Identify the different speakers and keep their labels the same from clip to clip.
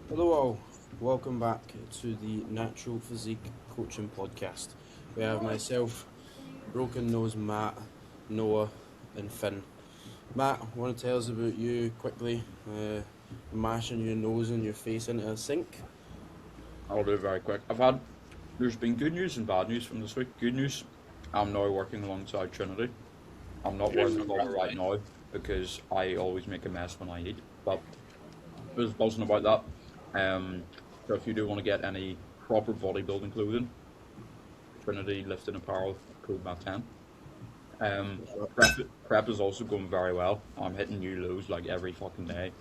Speaker 1: Hello all, welcome back to the Natural Physique Coaching Podcast. We have myself, Broken Nose Matt, Noah and Finn. Matt, want to tell us about you quickly, mashing your nose and your face into a sink?
Speaker 2: I'll do it very quick. There's been good news and bad news from this week. Good news, I'm now working alongside Trinity. I'm not wearing the cover right now because I always make a mess when I eat. But I was buzzing about that. So if you do want to get any proper bodybuilding clothing, Trinity Lifting Apparel, code Matt10. Prep is also going very well. I'm hitting new lows like every fucking day.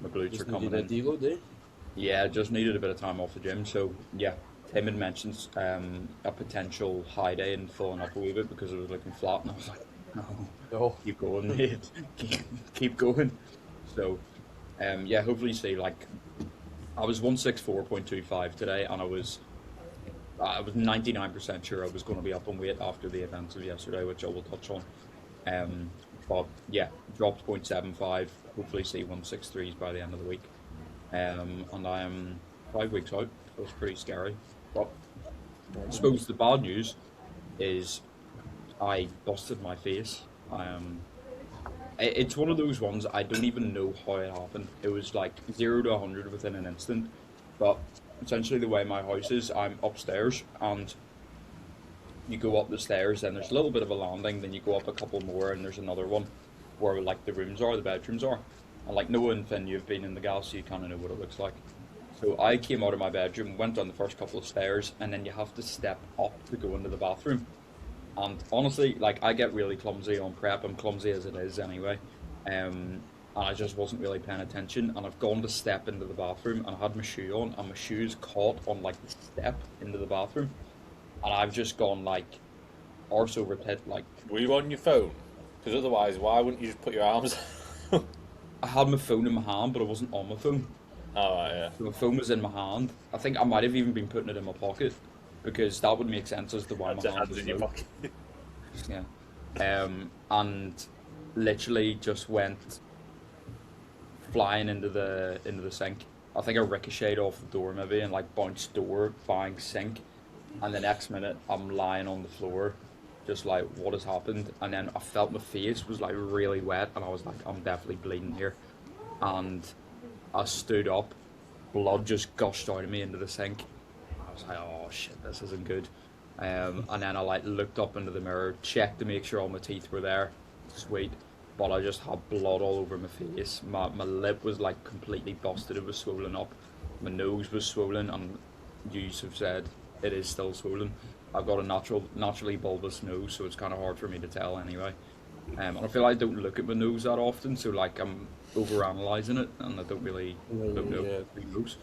Speaker 2: My glutes are
Speaker 1: Just
Speaker 2: coming
Speaker 1: needed a
Speaker 2: in.
Speaker 1: deload, eh?
Speaker 2: Yeah, just needed a bit of time off the gym. So yeah, Tim had mentioned a potential high day and filling up a wee bit because it was looking flat, and I was like, no,
Speaker 1: Oh,
Speaker 2: keep going, mate, keep going. So yeah, hopefully you see like I was 164.25 today, and I was 99% sure I was going to be up on weight after the events of yesterday, which I will touch on. But yeah, dropped 0.75. Hopefully see 163s by the end of the week. And I am 5 weeks out, so it's pretty scary. But I suppose the bad news is I busted my face. It's one of those ones I don't even know how it happened. It was like 0 to 100 within an instant. But essentially, the way my house is, I'm upstairs, and you go up the stairs, then there's a little bit of a landing, then you go up a couple more, and there's another one where like the rooms are, the bedrooms are. And like Noah and Finn, you've been in the gal, so you kind of know what it looks like. So I came out of my bedroom, went down the first couple of stairs, and then you have to step up to go into the bathroom. And honestly, like I get really clumsy on prep. I'm clumsy as it is anyway. And I just wasn't really paying attention. And I've gone to step into the bathroom, and I had my shoe on, and my shoe's caught on like the step into the bathroom, and I've just gone like arse over tit. Like
Speaker 3: Were you on your phone? Because otherwise, why wouldn't you just put your arms?
Speaker 2: I had my phone in my hand, but I wasn't on my phone.
Speaker 3: Oh, right, yeah.
Speaker 2: So my phone was in my hand. I think I might have even been putting it in my pocket because that would make sense as to why my
Speaker 3: Had your
Speaker 2: hand
Speaker 3: hands
Speaker 2: was
Speaker 3: in your
Speaker 2: low.
Speaker 3: pocket.
Speaker 2: Yeah. And literally just went flying into the sink. I think I ricocheted off the door maybe and like bounced door, bang, sink. And the next minute I'm lying on the floor, just like what has happened. And then I felt my face was like really wet, and I was like, I'm definitely bleeding here. And I stood up, blood just gushed out of me into the sink. I was like, oh shit, this isn't good. And then I like looked up into the mirror, checked to make sure all my teeth were there. Sweet. But I just had blood all over my face. My lip was like completely busted. It was swollen up. My nose was swollen, and you have said it is still swollen. I've got a naturally bulbous nose, so it's kind of hard for me to tell anyway. And I feel like I don't look at my nose that often, so like I'm over analyzing it, and I don't know
Speaker 1: yeah.
Speaker 2: my nose.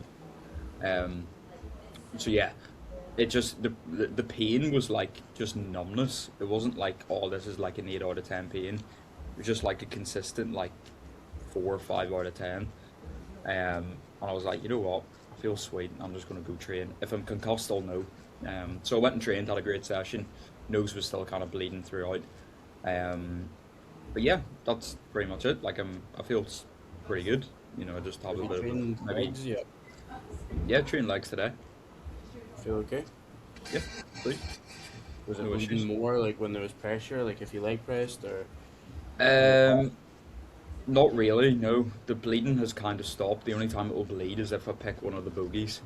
Speaker 2: Um, so yeah, it just the pain was like just numbness. It wasn't like, oh, this is like an 8 out of 10 pain. It was just like a consistent like 4 or 5 out of 10. And I was like, you know what, I feel sweet. I'm just gonna go train. If I'm concussed, I'll know. So I went and trained, had a great session. Nose was still kind of bleeding throughout. Um, but yeah, that's pretty much it. Like I feel pretty good. I just have
Speaker 1: Have
Speaker 2: a
Speaker 1: you
Speaker 2: bit of
Speaker 1: trained
Speaker 2: maybe
Speaker 1: legs yet?
Speaker 2: yeah, train legs today.
Speaker 1: Feel okay?
Speaker 2: Yeah, sweet.
Speaker 1: Was it
Speaker 2: No
Speaker 1: bleeding
Speaker 2: issues.
Speaker 1: more like when there was pressure, like if you leg pressed or
Speaker 2: Um, Not really. No, the bleeding has kind of stopped. The only time it will bleed is if I pick one of the bogies,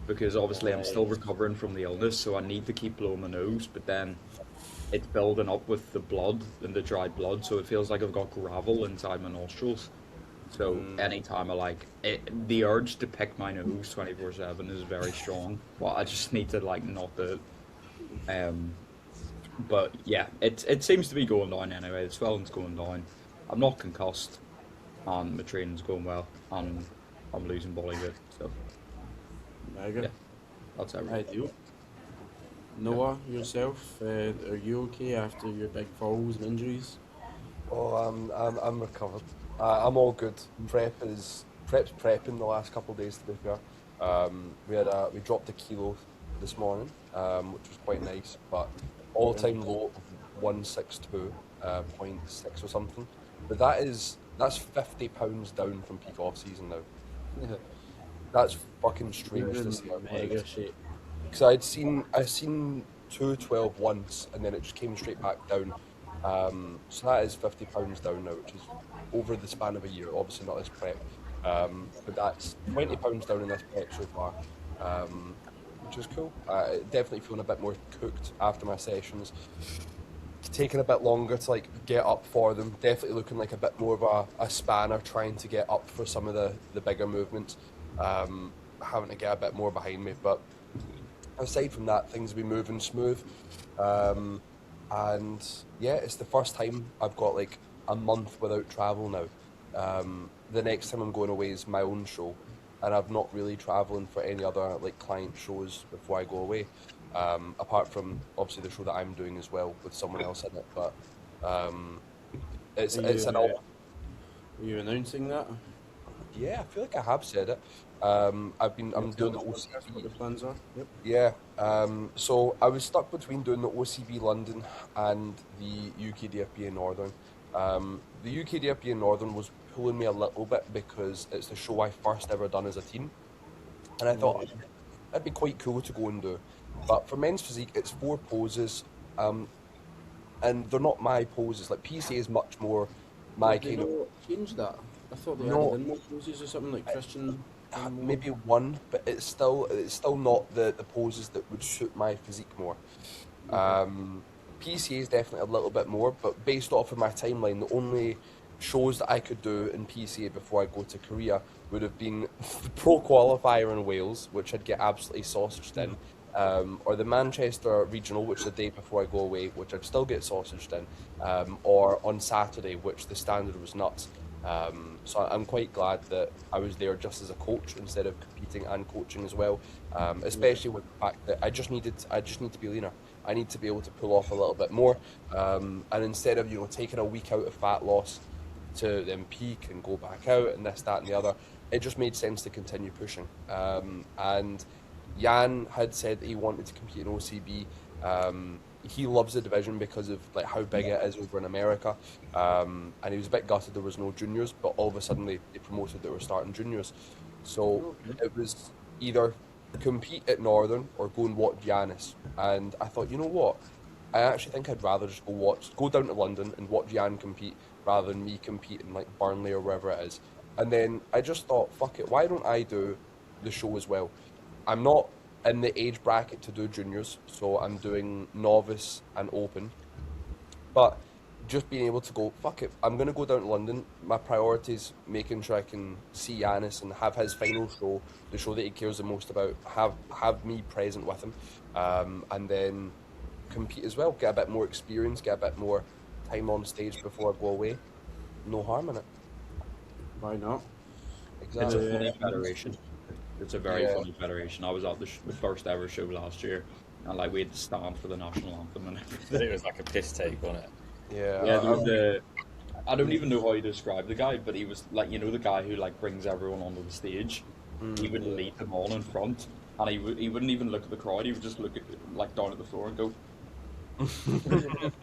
Speaker 2: because obviously I'm still
Speaker 1: Right.
Speaker 2: recovering from the illness, so I need to keep blowing my nose. But then it's building up with the blood and the dried blood, so it feels like I've got gravel inside my nostrils. So anytime I like it, the urge to pick my nose 24/7 is very strong. Well, I just need to like not do it. But yeah, it seems to be going down anyway. The swelling's going down. I'm not concussed, and my training's going well, and I'm losing body weight. So
Speaker 1: Mega.
Speaker 2: yeah, that's everything.
Speaker 1: Ideal.
Speaker 2: Yeah.
Speaker 1: Noah, yourself, are you okay after your big falls and injuries?
Speaker 4: Oh, I'm recovered. I'm all good. Prep's prepping the last couple of days to be fair. We dropped a kilo this morning, which was quite nice. But all time low of 162.6 or something. But that's £50 down from peak off season now. That's fucking
Speaker 1: You're
Speaker 4: strange to
Speaker 1: in
Speaker 4: see.
Speaker 1: mega shape.
Speaker 4: Because I seen 212 once, and then it just came straight back down. So that is £50 down now, which is over the span of a year. Obviously not this prep, but that's £20 down in this prep so far, which is cool. Definitely feeling a bit more cooked after my sessions. Taking a bit longer to like get up for them. Definitely looking like a bit more of a spanner trying to get up for some of the bigger movements. Having to get a bit more behind me, but aside from that, things have been moving smooth. And yeah, it's the first time I've got like a month without travel now. The next time I'm going away is my own show, and I've not really traveling for any other like client shows before I go away. Apart from obviously the show that I'm doing as well with someone else in it, but um, it's
Speaker 1: Are
Speaker 4: it's
Speaker 1: you,
Speaker 4: an
Speaker 1: are you announcing that?
Speaker 4: yeah. I feel like I have said it. I'm doing the
Speaker 1: That's what
Speaker 4: OCB.
Speaker 1: the plans are. Yep.
Speaker 4: Yeah. So I was stuck between doing the OCB London and the UKDFB in Northern. The UKDFB in Northern was pulling me a little bit because it's the show I first ever done as a team, and I thought that'd be quite cool to go and do. But for men's physique, it's 4 poses, and they're not my poses. Like PCA is much more my
Speaker 1: Did they
Speaker 4: kind of.
Speaker 1: not change that? I thought they
Speaker 4: No,
Speaker 1: added in more poses or something like Christian. and more.
Speaker 4: maybe one, but it's still not the poses that would suit my physique more. PCA is definitely a little bit more, but based off of my timeline, the only shows that I could do in PCA before I go to Korea would have been the Pro Qualifier in Wales, which I'd get absolutely sausaged in, or the Manchester Regional, which is the day before I go away, which I'd still get sausaged in, or on Saturday, which the standard was nuts. So I'm quite glad that I was there just as a coach instead of competing and coaching as well. Especially with the fact that I just need to be leaner. I need to be able to pull off a little bit more. And instead of taking a week out of fat loss to then peak and go back out and this, that, and the other, it just made sense to continue pushing. And Jan had said that he wanted to compete in OCB. He loves the division because of like how big it is over in America, and he was a bit gutted there was no juniors, but all of a sudden they promoted that we're starting juniors, so it was either compete at Northern or go and watch Giannis. And I thought, you know what, I actually think I'd rather just go down to London and watch Jan compete rather than me compete in like Burnley or wherever it is. And then I just thought, fuck it, why don't I do the show as well? I'm not in the age bracket to do juniors, so I'm doing novice and open. But just being able to go, fuck it, I'm going to go down to London. My priority is making sure I can see Giannis and have his final show, the show that he cares the most about, have me present with him, and then compete as well, get a bit more experience, get a bit more time on stage before I go away. No harm in it.
Speaker 1: Why not?
Speaker 2: It's
Speaker 4: Exactly.
Speaker 2: a funny federation. It's a very
Speaker 4: Yeah.
Speaker 2: funny federation. I was at the first ever show last year, and like we had to stand for the national anthem and everything.
Speaker 3: It was like a piss take, wasn't it?
Speaker 4: Yeah.
Speaker 2: Yeah, I don't even know how you describe the guy, but he was like, the guy who like brings everyone onto the stage. He would lead them on in front, and he wouldn't even look at the crowd. He would just look at like down at the floor and go,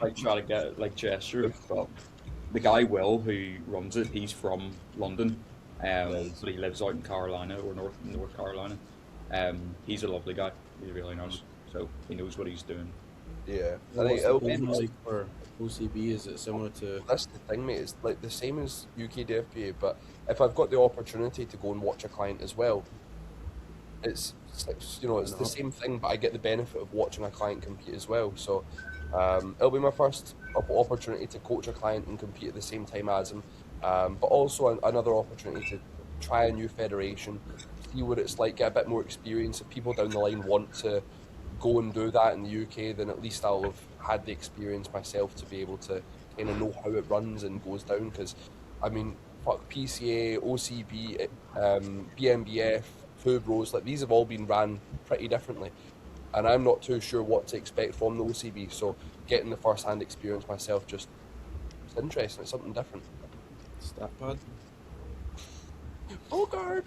Speaker 2: like try to get like gesture. But the guy Will who runs it, he's from London, but he lives out in Carolina or North Carolina. He's a lovely guy. He's really nice, so he knows what he's doing.
Speaker 4: Yeah. I
Speaker 1: What's
Speaker 4: think
Speaker 1: the
Speaker 4: it'll
Speaker 1: plan
Speaker 4: be
Speaker 1: like for OCB? Is it similar to?
Speaker 4: That's the thing, mate. It's like the same as UKDFBA, but if I've got the opportunity to go and watch a client as well, it's the same thing, but I get the benefit of watching a client compete as well. So it'll be my first opportunity to coach a client and compete at the same time as him, but also another opportunity to try a new federation, see what it's like, get a bit more experience. If people down the line want to go and do that in the UK, then at least I'll have had the experience myself to be able to kind of know how it runs and goes down. Because, I mean, fuck, PCA, OCB, BMBF, Two Bros, like these have all been ran pretty differently. And I'm not too sure what to expect from the OCB, so getting the first-hand experience myself it's interesting, it's something different.
Speaker 1: Stat pad.
Speaker 4: Oh, guard!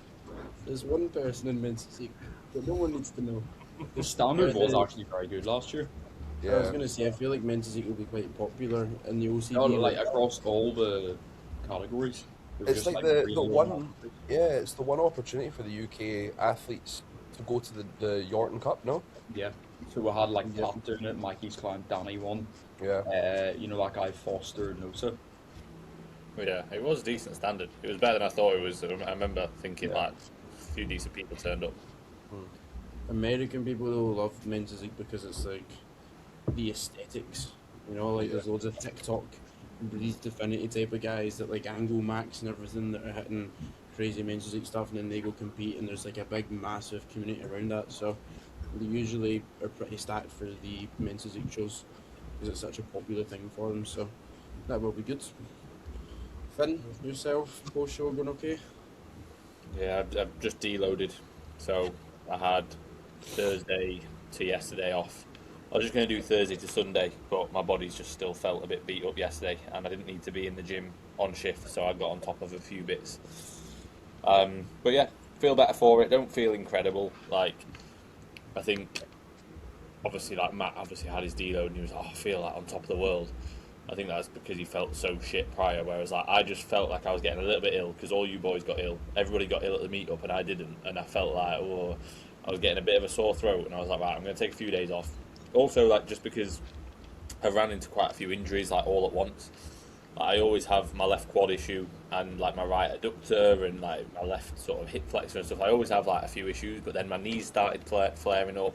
Speaker 1: There's one person in men's physique that no one needs to know.
Speaker 2: The standard was actually very good last year.
Speaker 1: I was gonna say I feel like men's physique will be quite popular in the OCB.
Speaker 2: No, like across all the categories. It was
Speaker 4: It's
Speaker 2: just
Speaker 4: like
Speaker 2: really
Speaker 4: the
Speaker 2: warm
Speaker 4: one,
Speaker 2: up.
Speaker 4: yeah, it's the one opportunity for the UK athletes to go to the Yorton Cup, no?
Speaker 2: Yeah. So we had like
Speaker 1: Yep.
Speaker 2: Pat doing it, Mikey's client Danny won.
Speaker 4: Yeah.
Speaker 2: You know that guy Foster Nosa.
Speaker 3: Yeah, it was a decent standard. It was better than I thought it was. I remember thinking
Speaker 4: Yeah.
Speaker 3: like a few decent people turned up.
Speaker 1: American people though love men's physique because it's like the aesthetics. You know, like there's loads of TikTok breathed affinity type of guys that like angle max and everything that are hitting crazy men's physique stuff, and then they go compete, and there's like a big massive community around that. So they usually are pretty stacked for the men's physique shows because it's such a popular thing for them. So that will be good. Finn, yourself, post show going okay?
Speaker 3: Yeah, I've just deloaded, so I had Thursday to yesterday off. I was just going to do Thursday to Sunday, but my body's just still felt a bit beat up yesterday, and I didn't need to be in the gym on shift, so I got on top of a few bits. But yeah, feel better for it. Don't feel incredible. Like, I think, obviously, like Matt obviously had his deload, and he was like, oh, I feel like on top of the world. I think that's because he felt so shit prior, whereas like I just felt like I was getting a little bit ill because all you boys got ill. Everybody got ill at the meetup, and I didn't, and I felt like, oh, I was getting a bit of a sore throat, and I was like, right, I'm going to take a few days off. Also, like, just because I ran into quite a few injuries, like, all at once. Like, I always have my left quad issue and, like, my right adductor and, like, my left sort of hip flexor and stuff. I always have, like, a few issues, but then my knees started flaring up.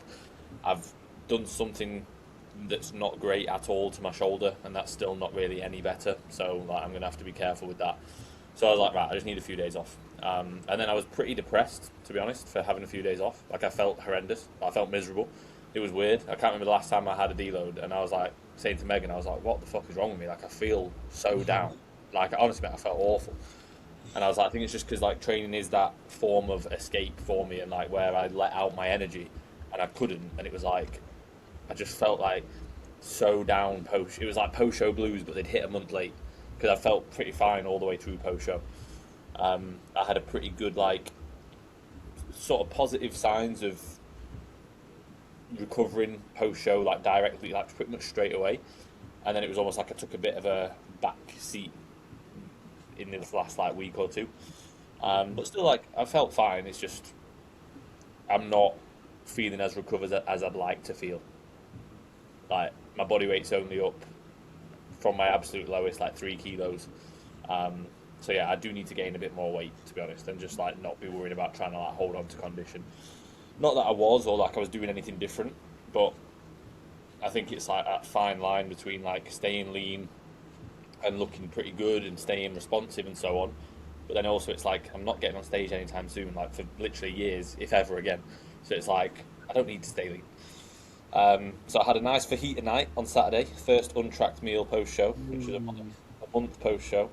Speaker 3: I've done something that's not great at all to my shoulder, and that's still not really any better. So, like, I'm going to have to be careful with that. So I was like, right, I just need a few days off. And then I was pretty depressed, to be honest, for having a few days off. Like, I felt horrendous. I felt miserable. It was weird. I can't remember the last time I had a deload, and I was like saying to Megan, I was like, what the fuck is wrong with me? Like, I feel so down. Like, honestly, man, I felt awful. And I was like, I think it's just because, like, training is that form of escape for me, and, like, where I let out my energy, and I couldn't. And it was like, I just felt like so down post. It was like post-show blues, but they'd hit a month late, because I felt pretty fine all the way through post-show. I had a pretty good, like, sort of positive signs of recovering post-show, like, directly, like, pretty much straight away. And then it was almost like I took a bit of a back seat in the last, like, week or two. But still, like, I felt fine. It's just I'm not feeling as recovered as I'd like to feel. Like, my body weight's only up from my absolute lowest, like, 3 kilos. So yeah, I do need to gain a bit more weight, to be honest, and just, like, not be worried about trying to, like, hold on to condition. Not that I was, or like I was doing anything different, but I think it's like that fine line between, like, staying lean and looking pretty good and staying responsive and so on. But then also it's like I'm not getting on stage anytime soon, like, for literally years, if ever again. So it's like I don't need to stay lean. So I had a nice fajita night on Saturday, first untracked meal post show, which is a month post show.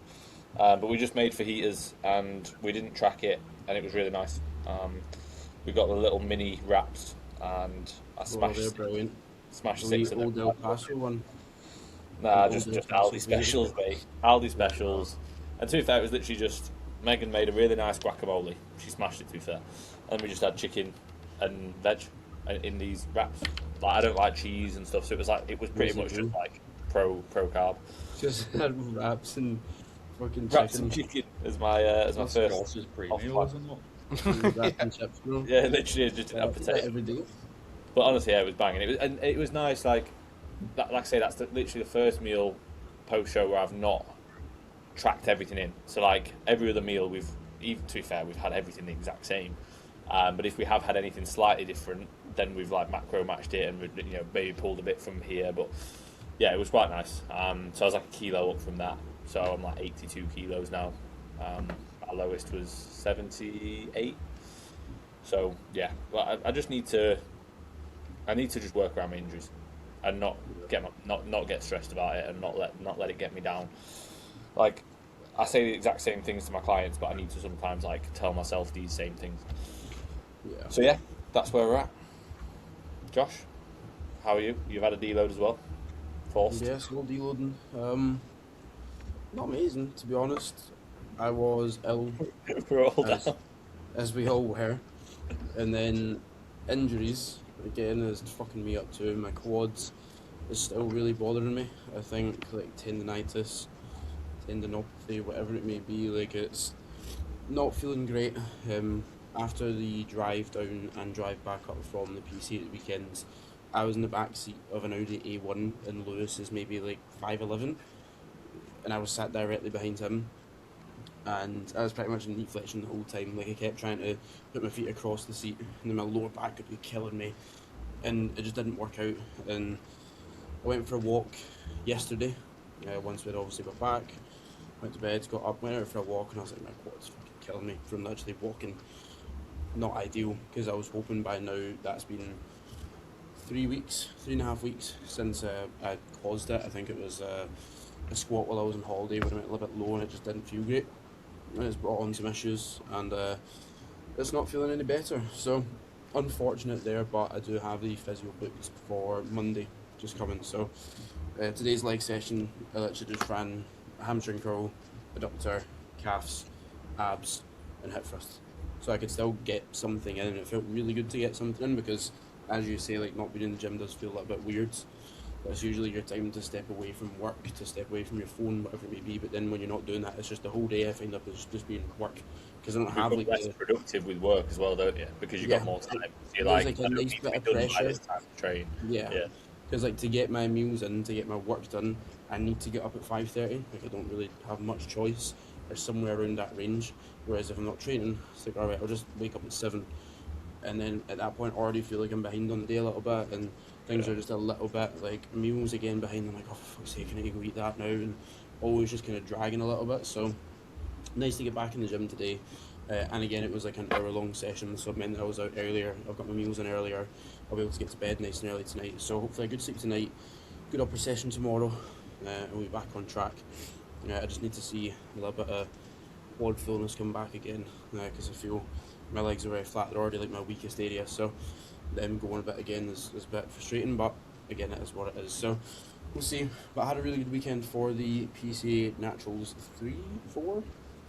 Speaker 3: But we just made fajitas and we didn't track it, and it was really nice. We got the little mini wraps, and I
Speaker 1: They're brilliant.
Speaker 3: smashed
Speaker 1: The
Speaker 3: 6 of
Speaker 1: old
Speaker 3: them.
Speaker 1: El Paso one.
Speaker 3: Nah,
Speaker 1: The
Speaker 3: just
Speaker 1: old El
Speaker 3: Aldi
Speaker 1: Paso
Speaker 3: specials, mate. Aldi specials. And to be fair, it was literally just Megan made a really nice guacamole. She smashed it, to be fair. And we just had chicken and veg in these wraps. Like, I don't like cheese and stuff, so it was pretty much just like pro carb.
Speaker 1: Just had wraps and fucking
Speaker 3: Wraps
Speaker 1: chicken.
Speaker 3: and chicken as my first.
Speaker 2: Ross's pre-meal,
Speaker 3: off-
Speaker 2: isn't it?
Speaker 1: Wraps and chips, bro.
Speaker 3: Yeah, literally just a
Speaker 1: I do that
Speaker 3: potato.
Speaker 1: every day.
Speaker 3: But honestly, yeah, it was banging. It was nice. Like I say, that's literally the first meal post show where I've not tracked everything in. So, like, every other meal even to be fair, we've had everything the exact same. But if we have had anything slightly different, then we've, like, macro matched it and, you know, maybe pulled a bit from here. But yeah, it was quite nice. So I was like a kilo up from that. So I'm like 82 kilos now. My lowest was 78. So yeah, well, I just need to. I need to just work around my injuries, and not get stressed about it, and not let it get me down. Like, I say the exact same things to my clients, but I need to sometimes, like, tell myself these same things.
Speaker 1: Yeah.
Speaker 3: So yeah, that's where we're at. Josh, how are you? You've had a deload as well. Forced.
Speaker 1: Yeah, slow deloading. Not amazing, to be honest. I was ill,
Speaker 3: We're all
Speaker 1: as,
Speaker 3: down.
Speaker 1: as we all were. And then injuries, again, is fucking me up too. My quads is still really bothering me. I think, like, tendinitis, tendinopathy, whatever it may be. Like, it's not feeling great. After the drive down and drive back up from the PC at the weekends, I was in the back seat of an Audi A1, and Lewis is maybe like 5'11", and I was sat directly behind him, and I was pretty much in knee flexion the whole time. Like, I kept trying to put my feet across the seat, and then my lower back would be killing me, and it just didn't work out. And I went for a walk yesterday, once we'd obviously got back, went to bed, got up, went out for a walk, and I was like, my quad's fucking killing me from actually walking. Not ideal, because I was hoping by now that's been 3.5 weeks since I caused it. I think it was a squat while I was on holiday when I went a little bit low and it just didn't feel great. And it's brought on some issues, and it's not feeling any better. So, unfortunate there, but I do have the physio booked for Monday, just coming. So, today's leg session, I literally just ran a hamstring curl, adductor, calves, abs, and hip thrust. So I could still get something in, and it felt really good to get something in, because, as you say, like, not being in the gym does feel a little bit weird. That's usually your time to step away from work, to step away from your phone, whatever it may be. But then when you're not doing that, it's just the whole day I find up as just being work, because I don't have like
Speaker 3: less productive with work as well, don't you? Because you've got more time. So you're
Speaker 1: there's
Speaker 3: like,
Speaker 1: like a
Speaker 3: I don't
Speaker 1: nice
Speaker 3: need to
Speaker 1: bit
Speaker 3: be
Speaker 1: of
Speaker 3: done by
Speaker 1: pressure.
Speaker 3: this time to train.
Speaker 1: Yeah. Because like, to get my meals in, to get my work done, I need to get up at 5:30. Like, I don't really have much choice, or somewhere around that range. Whereas if I'm not training, it's like, alright, I'll just wake up at 7, and then at that point I already feel like I'm behind on the day a little bit, and things are just a little bit like meals again behind. I'm like, oh, for fuck's sake, I need to go eat that now, and always just kind of dragging a little bit. So nice to get back in the gym today. And again, it was like an hour-long session, so it meant that I was out earlier. I've got my meals in earlier. I'll be able to get to bed nice and early tonight. So hopefully a good sleep tonight, good upper session tomorrow, and we'll be back on track. I just need to see a little bit of quad fullness come back again, because I feel my legs are very flat. They're already like my weakest area, so them going a bit again is a bit frustrating, but again, it is what it is. So we'll see. But I had a really good weekend for the PCA Naturals 4.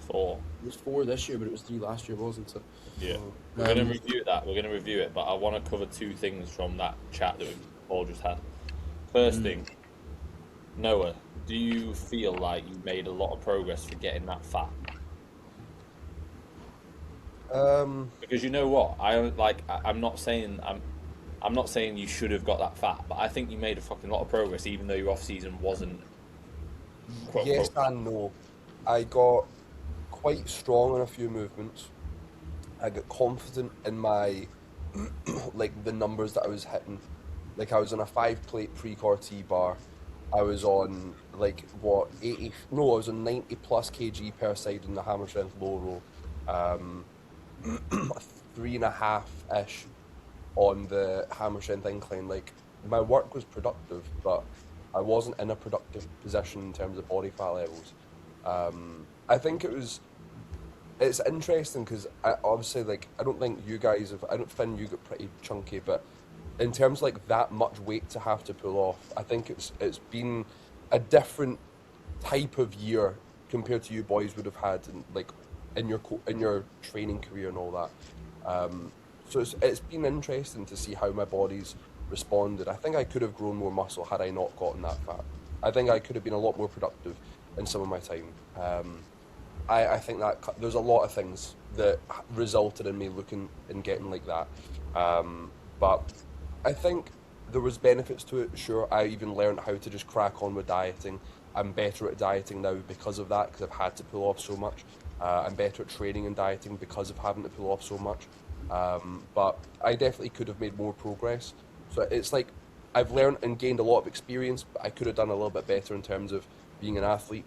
Speaker 1: It was 4 this year, but it was 3 last year, wasn't it?
Speaker 3: Yeah. We're going to review that. We're going to review it, but I want to cover 2 things from that chat that we all just had. First thing, Noah, do you feel like you made a lot of progress for getting that fat? Because you know what, I'm not saying you should have got that fat, but I think you made a fucking lot of progress, even though your off season wasn't.
Speaker 4: Yes and no. I got quite strong in a few movements. I got confident in my like the numbers that I was hitting. Like, I was on a 5-plate pre-core T-bar. I was on like what 80? No, I was on 90 plus kg per side in the hammer strength low row. 3.5-ish on the hammer strength incline. Like, my work was productive, but I wasn't in a productive position in terms of body fat levels. I think it's interesting because obviously, like, I don't think you guys have, I don't think you got pretty chunky, but in terms of like that much weight to have to pull off, I think it's been a different type of year compared to you boys would have had in your training career and all that. So it's been interesting to see how my body's responded. I think I could have grown more muscle had I not gotten that fat. I think I could have been a lot more productive in some of my time. I think that there's a lot of things that resulted in me looking and getting like that. But I think there was benefits to it. Sure, I even learned how to just crack on with dieting. I'm better at dieting now because of that, because I've had to pull off so much. I'm better at training and dieting because of having to pull off so much. But I definitely could have made more progress. So it's like I've learned and gained a lot of experience, but I could have done a little bit better in terms of being an athlete.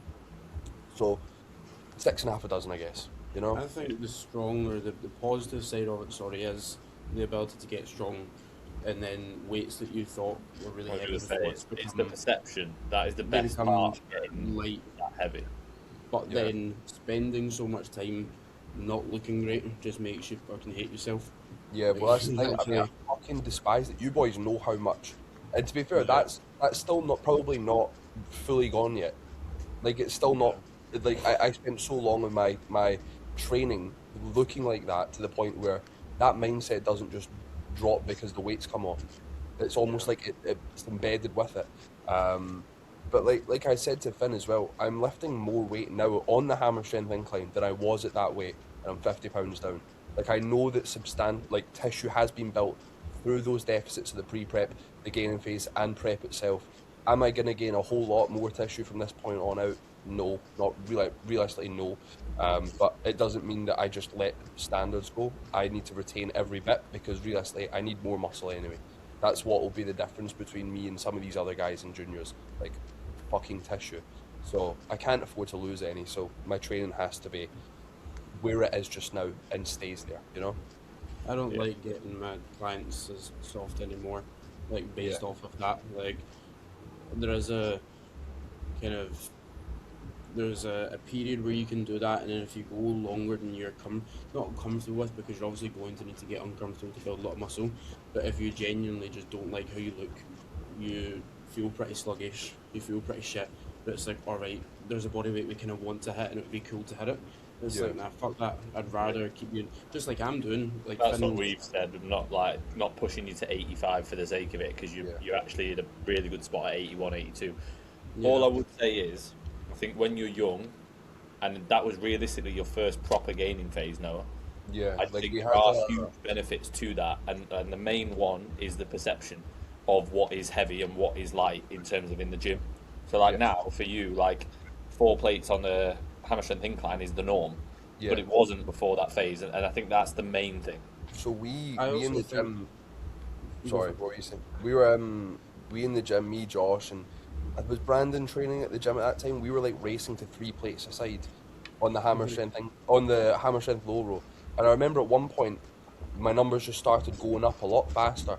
Speaker 4: So 6.5 dozen, I guess. You know.
Speaker 1: I think the positive side of it, is the ability to get strong, and then weights that you thought were really heavy.
Speaker 3: It's the perception that is the best part. Getting
Speaker 1: light,
Speaker 3: that heavy.
Speaker 1: But then spending so much time not looking great just makes you fucking hate yourself.
Speaker 4: Yeah, well, that's the thing. I mean, I fucking despise it. You boys know how much, and to be fair, that's still probably not fully gone yet. Like, it's still not. Like, I spent so long in my training looking like that, to the point where that mindset doesn't just drop because the weights come off. It's almost like it's embedded with it. But like I said to Finn as well, I'm lifting more weight now on the hammer strength incline than I was at that weight, and I'm 50 pounds down. Like I know that tissue has been built through those deficits of the pre-prep, the gaining phase, and prep itself. Am I going to gain a whole lot more tissue from this point on out? No, not really. Realistically, no. But it doesn't mean that I just let standards go. I need to retain every bit because realistically, I need more muscle anyway. That's what will be the difference between me and some of these other guys and juniors, like fucking tissue. So I can't afford to lose any. So my training has to be where it is just now and stays there. You know.
Speaker 1: I don't like getting my clients as soft anymore, like based off of that. Like there is a kind of there's a period where you can do that, and then if you go longer than you're not comfortable with, because you're obviously going to need to get uncomfortable to build a lot of muscle. But if you genuinely just don't like how you look, you feel pretty sluggish, you feel pretty shit. But it's like, all right, there's a body weight we kind of want to hit, and it would be cool to hit it. It's like, nah, fuck that. I'd rather keep you just like I'm doing. Like
Speaker 3: that's what we've said. Not pushing you to 85 for the sake of it, because you're actually in a really good spot at 81, 82. Yeah. All I would say is, I think when you're young, and that was realistically your first proper gaining phase, Noah.
Speaker 4: Yeah,
Speaker 3: I think there are huge benefits to that, and the main one is the perception of what is heavy and what is light in terms of in the gym. So now for you, like 4 plates on the hammer strength incline is the norm, but it wasn't before that phase, and I think that's the main thing.
Speaker 4: So we in the gym. Sorry, what were you saying? We in the gym, me, Josh, and was Brandon training at the gym at that time. We were like racing to 3 plates a side on the hammer strength on the hammer strength low row, and I remember at one point my numbers just started going up a lot faster,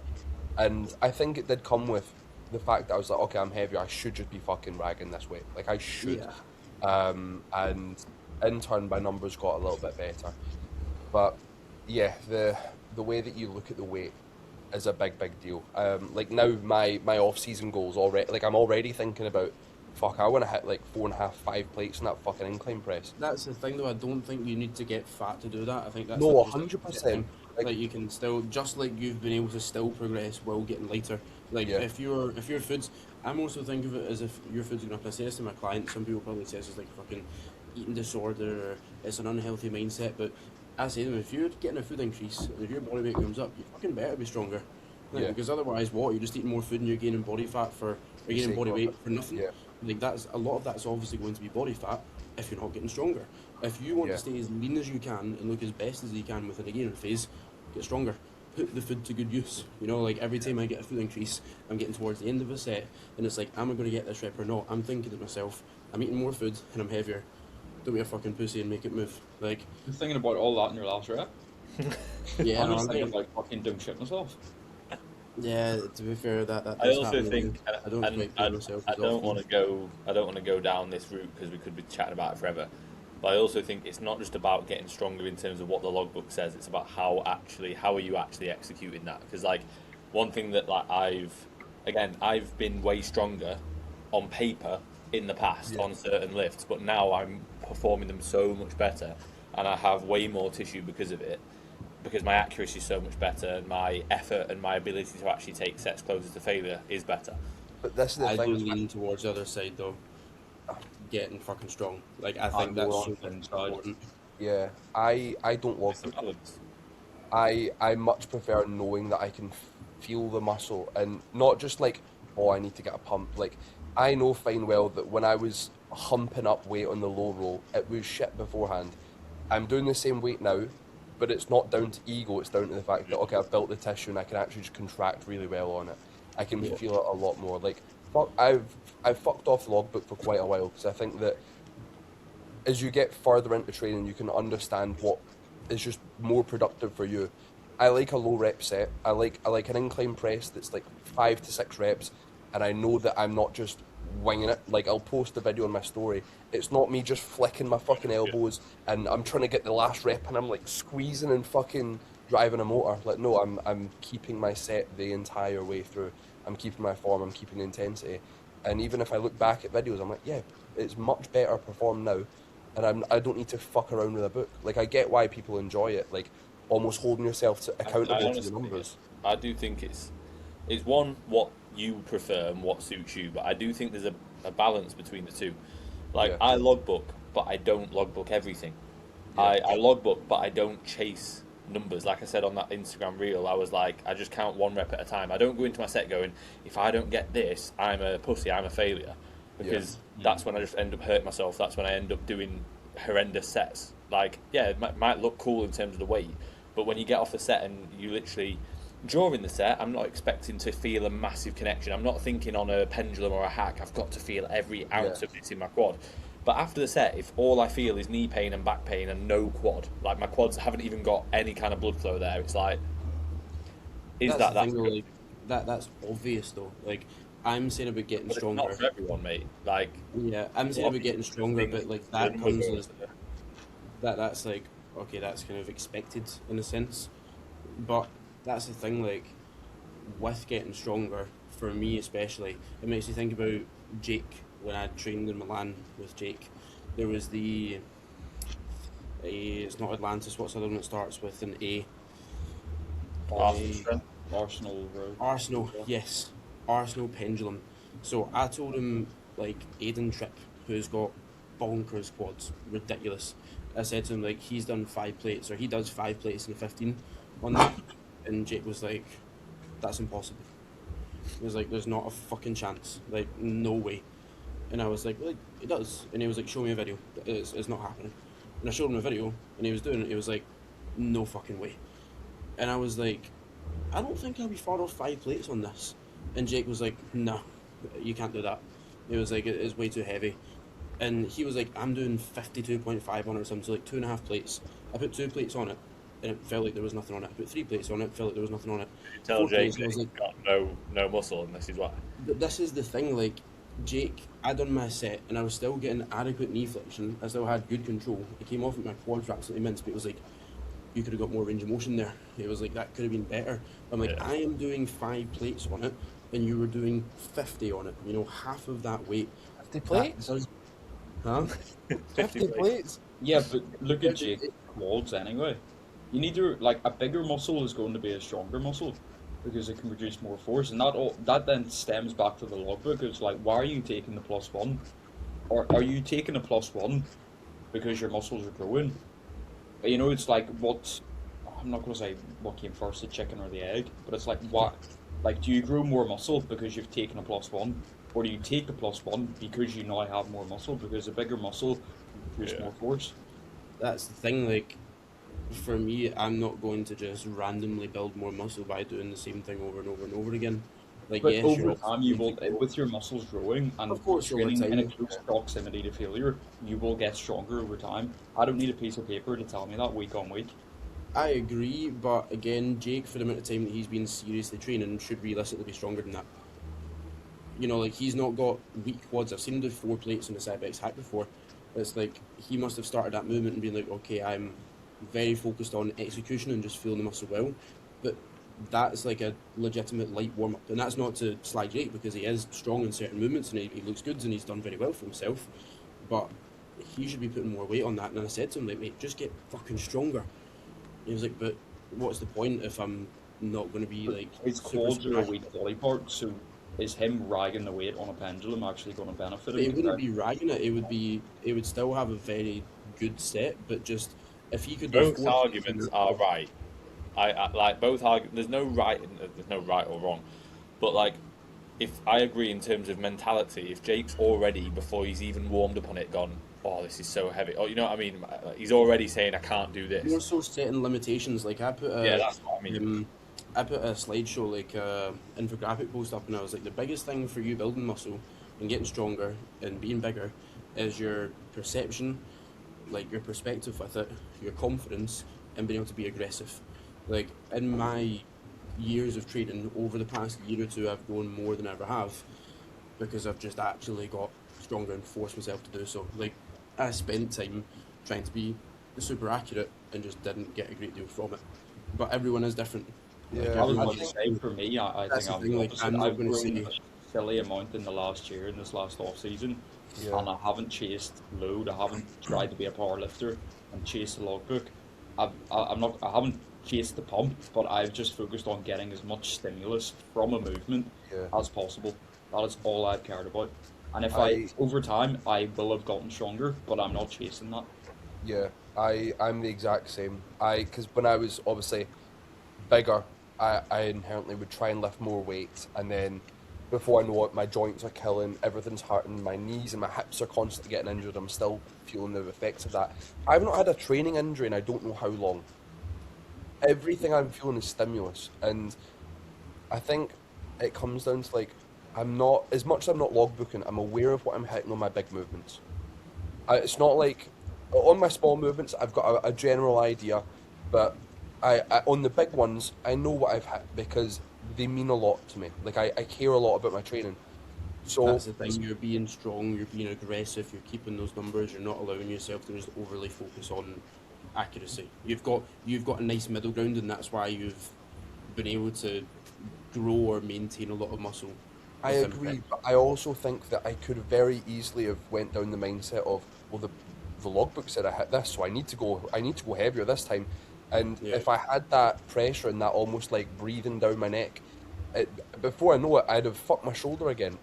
Speaker 4: and I think it did come with the fact that I was like, okay, I'm heavier, I should just be fucking ragging this weight, like I should. And in turn my numbers got a little bit better, but yeah, the way that you look at the weight is a big deal. Like now my off-season goals already, like I'm already thinking about, fuck, I want to hit like 4.5, 5 plates in that fucking incline press.
Speaker 1: That's the thing though, I don't think you need to get fat to do that. I think that's
Speaker 4: no, 100%.
Speaker 1: Like you can still, just like you've been able to still progress while getting lighter. Like if your food's, I'm also think of it as if your food's going up. I say this to my clients, some people probably say it's like a fucking eating disorder or it's an unhealthy mindset, but I say to them, if you're getting a food increase and if your body weight comes up, you fucking better be stronger. Like, because otherwise what, you're just eating more food and you're gaining body fat or gaining body weight for nothing. Like a lot of that's obviously going to be body fat if you're not getting stronger. If you want to stay as lean as you can and look as best as you can within a gaining phase, get stronger. Put the food to good use. You know, like every time I get a food increase, I'm getting towards the end of a set, and it's like, am I going to get this rep or not? I'm thinking to myself, I'm eating more food and I'm heavier. Don't be a fucking pussy and make it move. Like,
Speaker 2: you're thinking about all that in your last rep.
Speaker 1: Yeah,
Speaker 2: I'm just thinking about fucking doing shit myself.
Speaker 1: Yeah, to be fair, that
Speaker 3: I also think
Speaker 1: I don't
Speaker 3: want to go down this route because we could be chatting about it forever. But I also think it's not just about getting stronger in terms of what the logbook says. It's about how are you actually executing that? Because like one thing that like I've been way stronger on paper in the past on certain lifts, but now I'm performing them so much better, and I have way more tissue because of it. Because my accuracy is so much better, and my effort and my ability to actually take sets closer to failure is better.
Speaker 4: But this is the thing.
Speaker 1: I do lean towards the other side though. Getting fucking strong. Like I think that's so important.
Speaker 4: Yeah, I don't love it. I much prefer knowing that I can feel the muscle and not just like, oh, I need to get a pump. Like I know fine well that when I was humping up weight on the low row, it was shit beforehand. I'm doing the same weight now, but it's not down to ego, it's down to the fact that, okay, I've built the tissue and I can actually just contract really well on it. I can feel it a lot more. Like, I've fucked off the logbook for quite a while because I think that as you get further into training, you can understand what is just more productive for you. I like a low rep set. I like an incline press that's like 5 to 6 reps, and I know that I'm not just winging it. Like, I'll post the video on my story. It's not me just flicking my fucking elbows and I'm trying to get the last rep and I'm like squeezing and fucking driving a motor. Like, no, I'm keeping my set the entire way through. I'm keeping my form, I'm keeping the intensity. And even if I look back at videos, I'm like, yeah, it's much better performed now, and I don't need to fuck around with a book. Like, I get why people enjoy it, like almost holding yourself accountable to the numbers.
Speaker 3: I do think it's one, what you prefer and what suits you, but I do think there's a a balance between the two. Like
Speaker 4: Yeah.
Speaker 3: I logbook, but I don't logbook everything.
Speaker 4: Yeah.
Speaker 3: I logbook, but I don't chase numbers. Like I said on that Instagram reel, I was like, I just count one rep at a time. I don't go into my set going, if I don't get this, I'm a pussy, I'm a failure. Because that's when I just end up hurting myself. That's when I end up doing horrendous sets. Like, yeah, it might look cool in terms of the weight, but when you get off the set and you literally, during the set, I'm not expecting to feel a massive connection. I'm not thinking on a pendulum or a hack, I've got to feel every ounce of this in my quad. But after the set, if all I feel is knee pain and back pain and no quad, like my quads haven't even got any kind of blood flow there, it's like,
Speaker 1: That's the thing, though,
Speaker 3: good?
Speaker 1: like that's obvious though. Like I'm saying about getting
Speaker 3: But it's not
Speaker 1: stronger.
Speaker 3: for everyone, mate. Like,
Speaker 1: Yeah, I'm saying about getting stronger, but like that comes as that's like okay, that's kind of expected in a sense. But that's the thing, like with getting stronger, for me especially, it makes you think about Jake when I trained in Milan with Jake. There was it's not Atlantis. What's the other one that starts with an A?
Speaker 2: Arsenal Road.
Speaker 1: Arsenal, yes, Arsenal pendulum. So I told him like Aiden Tripp, who's got bonkers quads, ridiculous. I said to him like he's done 5 plates, or he does 5 plates in the 15 on that, and Jake was like, "That's impossible." He was like, "There's not a fucking chance, like no way." And I was like, it does. And he was like, "Show me a video." It's not happening. And I showed him a video, and he was doing it. He was like, "No fucking way." And I was like, "I don't think I'll be far off 5 plates on this." And Jake was like, "No, you can't do that." He was like, "It's way too heavy." And he was like, "I'm doing 52.5 on it or something, so like 2.5 plates." I put 2 plates on it, and it felt like there was nothing on it. I put 3 plates on it, felt like there was nothing on it.
Speaker 3: you tell
Speaker 1: 4 plates,
Speaker 3: Jake
Speaker 1: I was
Speaker 3: he's
Speaker 1: like,
Speaker 3: got no muscle, and this is why.
Speaker 1: but this is the thing, like, Jake, I done my set, and I was still getting adequate knee flexion. I still had good control. It came off with my quads were absolutely minced, but it was like, you could have got more range of motion there. It was like, that could have been better. I'm like,
Speaker 3: Yeah.
Speaker 1: I am doing 5 plates on it, and you were doing 50 on it. You know, half of that weight.
Speaker 4: 50
Speaker 1: That
Speaker 4: plates?
Speaker 1: does, huh?
Speaker 4: 50 plates?
Speaker 2: Yeah, but look at Jake's quads anyway. You need to like a bigger muscle is going to be a stronger muscle because it can produce more force, and that then stems back to the logbook. It's like, why are you taking the +1, or are you taking a +1 because your muscles are growing? You know, it's like I'm not going to say what came first, the chicken or the egg, but it's like what, like, do you grow more muscle because you've taken a +1, or do you take the +1 because you now have more muscle? Because a bigger muscle can produce more force.
Speaker 1: That's the thing, like, for me, I'm not going to just randomly build more muscle by doing the same thing over and over and over again. Like,
Speaker 2: But
Speaker 1: yes,
Speaker 2: over
Speaker 1: you're
Speaker 2: time, you will, with your muscles growing and
Speaker 1: Of course, over
Speaker 2: training in a
Speaker 1: time.
Speaker 2: close proximity to failure, you will get stronger over time. I don't need a piece of paper to tell me that week on week.
Speaker 1: I agree, but again, Jake, for the amount of time that he's been seriously training, should realistically be stronger than that. You know, like, he's not got weak quads. I've seen him do 4 plates in the side hack before. It's like, he must have started that movement and been like, okay, I'm very focused on execution and just feeling the muscle well. But that's like a legitimate light warm-up. And that's not to slag Jake, because he is strong in certain movements and he looks good and he's done very well for himself. But he should be putting more weight on that. And I said to him, like, mate, just get fucking stronger. He was like, but what's the point if I'm not going to be like...
Speaker 2: His quads are a weak body part, so is him ragging the weight on a pendulum actually going to benefit him?
Speaker 1: It wouldn't be ragging it. It would still have a very good set, but just if he could do
Speaker 3: Both arguments are right. I like both arguments. There's no right or wrong, but like, if I agree in terms of mentality, if Jake's already before he's even warmed up on it gone, oh, this is so heavy. Oh, you know what I mean? He's already saying I can't do this.
Speaker 1: More so setting limitations. Like I put
Speaker 3: Yeah, that's what I mean.
Speaker 1: I put a slideshow, like infographic post up, and I was like, the biggest thing for you building muscle and getting stronger and being bigger is your perception, like your perspective with it, your confidence, and being able to be aggressive. Like, in my years of training, over the past year or two, I've grown more than I ever have, because I've just actually got stronger and forced myself to do so. Like, I spent time trying to be super accurate and just didn't get a great deal from it. But everyone is different. Like,
Speaker 2: I was
Speaker 1: everyone-
Speaker 2: going to say, for me, I
Speaker 1: That's
Speaker 2: think
Speaker 1: the thing, like, I'm not
Speaker 2: I've
Speaker 1: gonna
Speaker 2: grown
Speaker 1: say-
Speaker 2: a silly amount in the last year, in this last off-season,
Speaker 4: Yeah.
Speaker 2: and I haven't chased load, I haven't tried to be a power lifter and chase the logbook. I haven't chased the pump, but I've just focused on getting as much stimulus from a movement
Speaker 4: Yeah.
Speaker 2: as possible. That is all I've cared about. And if over time, I will have gotten stronger, but I'm not chasing that.
Speaker 4: Yeah, I'm the exact same. Because when I was obviously bigger, I inherently would try and lift more weight, and then before I know it, my joints are killing, everything's hurting, my knees and my hips are constantly getting injured. I'm still feeling the effects of that. I've not had a training injury, and I don't know how long. Everything I'm feeling is stimulus, and I think it comes down to like I'm not as much as I'm not logbooking. I'm aware of what I'm hitting on my big movements. It's not like on my small movements I've got a general idea, but I on the big ones I know what I've hit because they mean a lot to me. Like I care a lot about my training. So
Speaker 1: That's the thing. You're being strong. You're being aggressive. You're keeping those numbers. You're not allowing yourself to just overly focus on accuracy. You've got a nice middle ground, and that's why you've been able to grow or maintain a lot of muscle.
Speaker 4: I
Speaker 1: within
Speaker 4: agree,
Speaker 1: prep.
Speaker 4: but I also think that I could very easily have went down the mindset of, well, the logbook said I hit this, so I need to go heavier this time. And
Speaker 1: Yeah.
Speaker 4: if I had that pressure and that almost like breathing down my neck, before I know it, I'd have fucked my shoulder again.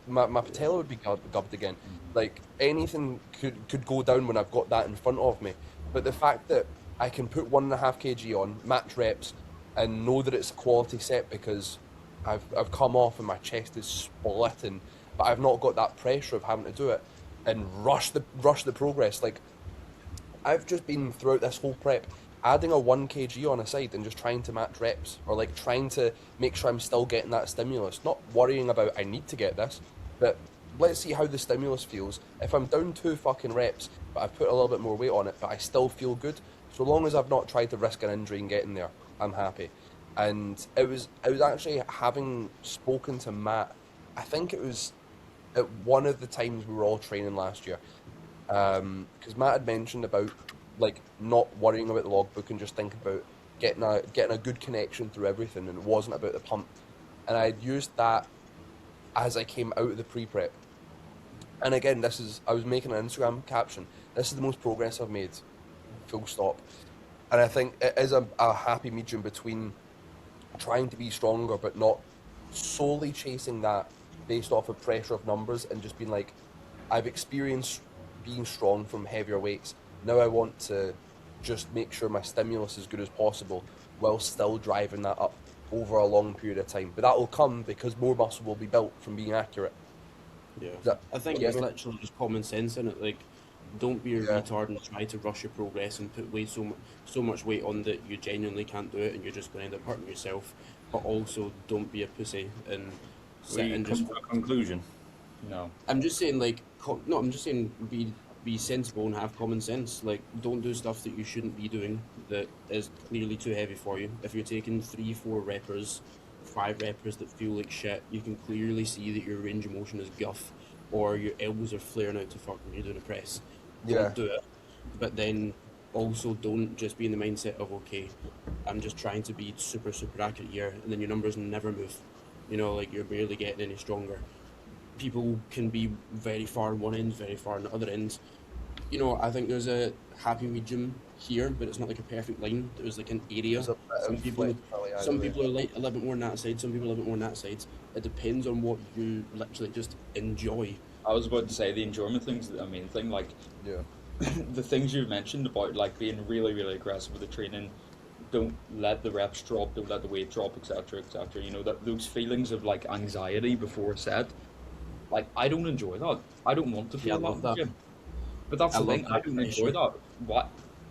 Speaker 4: My patella would be gubbed again. Like anything could go down when I've got that in front of me. But the fact that I can put 1.5 kg on, match reps, and know that it's a quality set because I've come off and my chest is splitting, but I've not got that pressure of having to do it and rush the progress. Like I've just been throughout this whole prep adding a 1 kg on a side and just trying to match reps or like trying to make sure I'm still getting that stimulus, not worrying about I need to get this, but let's see how the stimulus feels. If I'm down 2 fucking reps, but I've put a little bit more weight on it, but I still feel good, so long as I've not tried to risk an injury and getting there, I'm happy. And it was actually having spoken to Matt, I think it was at one of the times we were all training last year, because Matt had mentioned about like not worrying about the logbook and just thinking about getting a good connection through everything, and it wasn't about the pump. And I'd used that as I came out of the pre-prep. And again, I was making an Instagram caption. This is the most progress I've made, full stop. And I think it is a happy medium between trying to be stronger, but not solely chasing that based off of pressure of numbers and just being like, I've experienced being strong from heavier weights. Now I want to just make sure my stimulus is as good as possible while still driving that up over a long period of time. But that will come because more muscle will be built from being accurate.
Speaker 1: Yeah.
Speaker 4: That,
Speaker 1: I think
Speaker 4: yeah,
Speaker 1: it's literally just common sense in it. Like, don't be a
Speaker 4: yeah,
Speaker 1: retard and try to rush your progress and put so much weight on that you genuinely can't do it and you're just going to end up hurting yourself. But also, don't be a pussy and sit
Speaker 3: We
Speaker 1: and
Speaker 3: come
Speaker 1: just.
Speaker 3: to a conclusion.
Speaker 2: No.
Speaker 1: I'm just saying, like, no, I'm just saying, be sensible and have common sense. Like, don't do stuff that you shouldn't be doing that is clearly too heavy for you. If you're taking 3, 4 reppers, 5 reppers that feel like shit, you can clearly see that your range of motion is guff, or your elbows are flaring out to fuck when you're doing a press.
Speaker 4: yeah.
Speaker 1: Don't do it. But then also don't just be in the mindset of, okay, I'm just trying to be super, super accurate here, and then your numbers never move. You know, like you're barely getting any stronger. People can be very far on one end, very far on the other end. You know, I think there's a happy medium here, but it's not like a perfect line. There's like an area.
Speaker 4: There's a bit
Speaker 1: Some
Speaker 4: of
Speaker 1: people,
Speaker 4: flexibility either
Speaker 1: some
Speaker 4: way.
Speaker 1: people are like a little bit more on that side. Some people are a little bit more on that side. It depends on what you literally just enjoy.
Speaker 2: I was about to say the enjoyment thing's the main thing. Like
Speaker 4: Yeah.
Speaker 2: the things you've mentioned about like being really, really aggressive with the training, don't let the reps drop, don't let the weight drop, etc., etc. You know that those feelings of like anxiety before a set. Like I don't enjoy that. I don't want to
Speaker 1: Yeah, I
Speaker 2: feel that
Speaker 1: love
Speaker 2: in the
Speaker 1: that.
Speaker 2: gym. But that's
Speaker 1: I
Speaker 2: the
Speaker 1: love
Speaker 2: thing. I
Speaker 1: that
Speaker 2: don't enjoy
Speaker 1: pressure.
Speaker 2: that. What?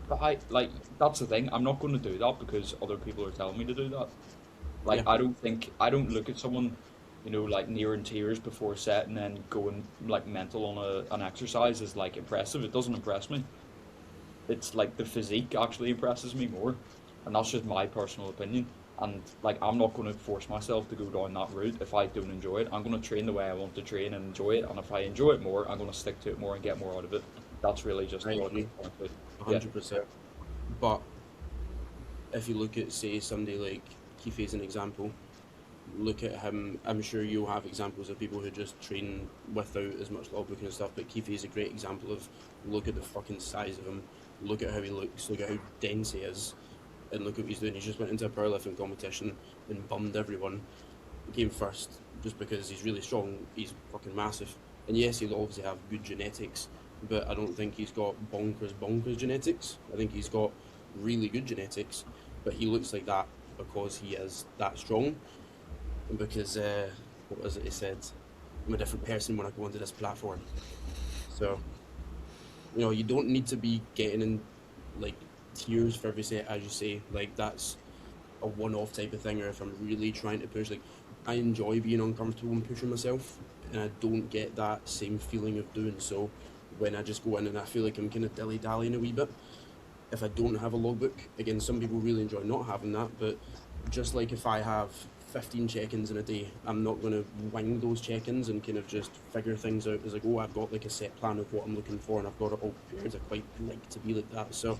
Speaker 2: But I like that's the thing. I'm not going to do that because other people are telling me to do that. Like
Speaker 1: Yeah,
Speaker 2: I don't look at someone, you know, like near in tears before a set and then going like mental on an exercise is like impressive. It doesn't impress me. It's like the physique actually impresses me more, and that's just my personal opinion. And like I'm not going to force myself to go down that route if I don't enjoy it. I'm going to train the way I want to train and enjoy it. And if I enjoy it more, I'm going to stick to it more and get more out of it. That's really just
Speaker 1: I
Speaker 2: what
Speaker 1: agree,
Speaker 2: it comes down to. Yeah.
Speaker 1: 100%. But if you look at, say, somebody like Keith as an example, look at him. I'm sure you'll have examples of people who just train without as much logbooking and stuff. But Keith is a great example of look at the fucking size of him, look at how he looks, look at how dense he is, and look at what he's doing. He just went into a powerlifting competition and bummed everyone. Came first just because he's really strong. He's fucking massive. And yes, he'll obviously have good genetics, but I don't think he's got bonkers genetics. I think he's got really good genetics, but he looks like that because he is that strong, and because what was it he said? I'm a different person when I go onto this platform. So, you don't need to be getting in like tears for every set, as you say. Like that's a one-off type of thing, or if I'm really trying to push, like I enjoy being uncomfortable and pushing myself, and I don't get that same feeling of doing so when I just go in and I feel like I'm kind of dilly-dallying a wee bit. If I don't have a logbook, again, some people really enjoy not having that, but just like if I have 15 check-ins in a day, I'm not going to wing those check-ins and kind of just figure things out as I go. I've got like a set plan of what I'm looking for, and I've got it all prepared. I quite like to be like that. So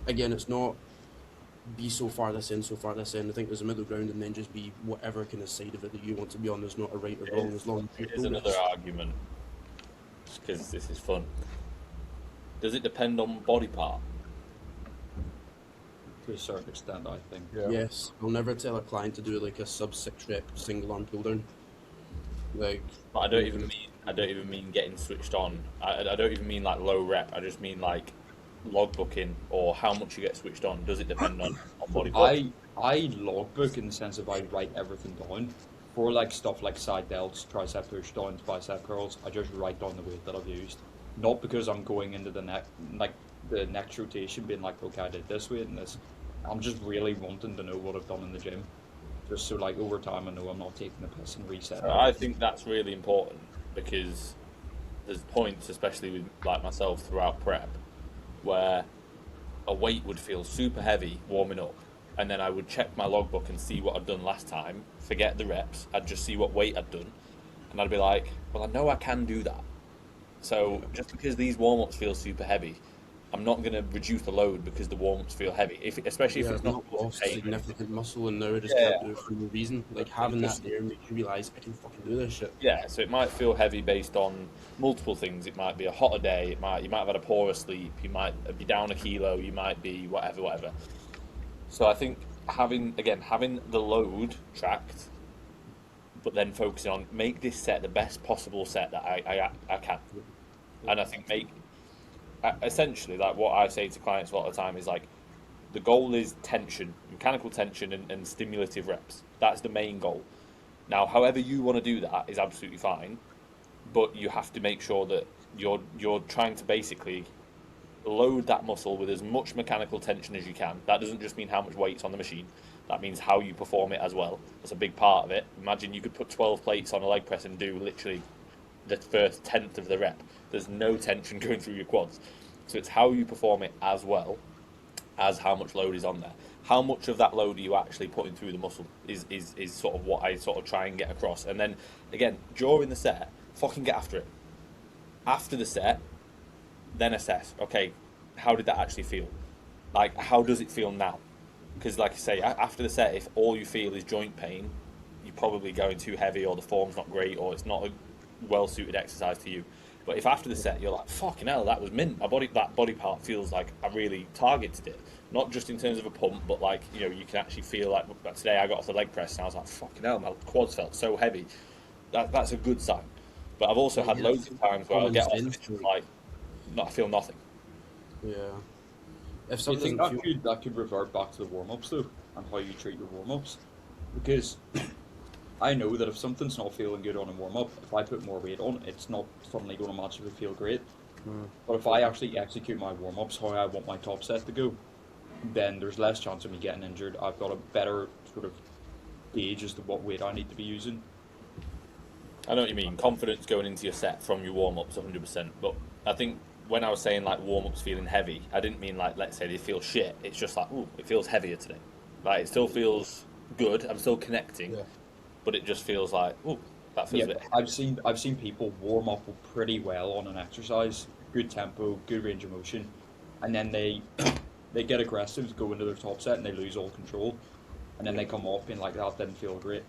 Speaker 1: again, it's not be so far this end, so far this end. I think there's a middle ground, and then just be whatever kind of side of it that you want to be on. There's not a right or wrong, as long as you
Speaker 3: Here's another argument, because this is fun. Does it depend on body part?
Speaker 2: To a certain extent, I think.
Speaker 4: Yeah.
Speaker 1: Yes, I'll never tell a client to do like a sub 6 rep single arm pull down. Like,
Speaker 3: But I don't even mean getting switched on. I don't even mean like low rep. I just mean like logbooking or how much you get switched on. Does it depend on body part?
Speaker 2: I logbook in the sense of I write everything down. For like stuff like side delts, tricep push downs, bicep curls, I just write down the weight that I've used. Not because I'm going into the next rotation being like, okay, I did this weight and this. I'm just really wanting to know what I've done in the gym. Just so like over time I know I'm not taking the piss and resetting.
Speaker 3: I think that's really important because there's points, especially with like myself throughout prep, where a weight would feel super heavy warming up, and then I would check my logbook and see what I'd done last time, forget the reps, I'd just see what weight I'd done, and I'd be like, well, I know I can do that. So just because these warm-ups feel super heavy, I'm not going to reduce the load because the warm-ups feel heavy, especially if
Speaker 1: yeah,
Speaker 3: it's
Speaker 1: I've
Speaker 3: not
Speaker 1: not lost
Speaker 3: pain.
Speaker 1: significant muscle, and now I just
Speaker 3: Yeah.
Speaker 1: can't do it for no reason. Like having that there makes you realise I can fucking do this shit.
Speaker 3: Yeah, so it might feel heavy based on multiple things. It might be a hotter day. You might have had a poorer sleep. You might be down a kilo. You might be whatever. So I think having the load tracked, but then focusing on make this set the best possible set that I can, and I think essentially like what I say to clients a lot of the time is like the goal is tension, mechanical tension, and stimulative reps. That's the main goal. Now, however you want to do that is absolutely fine, but you have to make sure that you're trying to basically load that muscle with as much mechanical tension as you can. That doesn't just mean how much weight's on the machine. That means how you perform it as well. That's a big part of it. Imagine you could put 12 plates on a leg press and do literally the first tenth of the rep. There's no tension going through your quads. So it's how you perform it as well as how much load is on there. How much of that load are you actually putting through the muscle is sort of what I sort of try and get across. And then, again, during the set, fucking get after it. After the set, then assess, okay, how did that actually feel? Like, how does it feel now? Because, like I say, after the set, if all you feel is joint pain, you're probably going too heavy, or the form's not great, or it's not a well-suited exercise to you. But if after the set you're like, fucking hell, that was mint. That body part feels like I really targeted it. Not just in terms of a pump, but like, you can actually feel like today I got off the leg press and I was like, fucking hell, my quads felt so heavy. That's a good sign. But I've also had loads of times where I'll get off it and like, I feel nothing.
Speaker 1: Yeah. If
Speaker 2: Do you
Speaker 1: something
Speaker 2: think that could revert back to the warm-ups though, and how you treat your warm-ups? Because I know that if something's not feeling good on a warm-up, if I put more weight on, it's not suddenly going to magically feel great. But if I actually execute my warm-ups how I want my top set to go, then there's less chance of me getting injured. I've got a better sort of gauge as to what weight I need to be using.
Speaker 3: I know what you mean. Confidence going into your set from your warm-ups, 100%. But I think when I was saying like warm-ups feeling heavy, I didn't mean like, let's say they feel shit. It's just like, ooh, it feels heavier today. Like it still feels good. I'm still connecting, but it just feels like, ooh, that feels a bit.
Speaker 2: I've seen people warm up pretty well on an exercise, good tempo, good range of motion, and then they get aggressive, go into their top set, and they lose all control, and then they come off being like, that didn't feel great.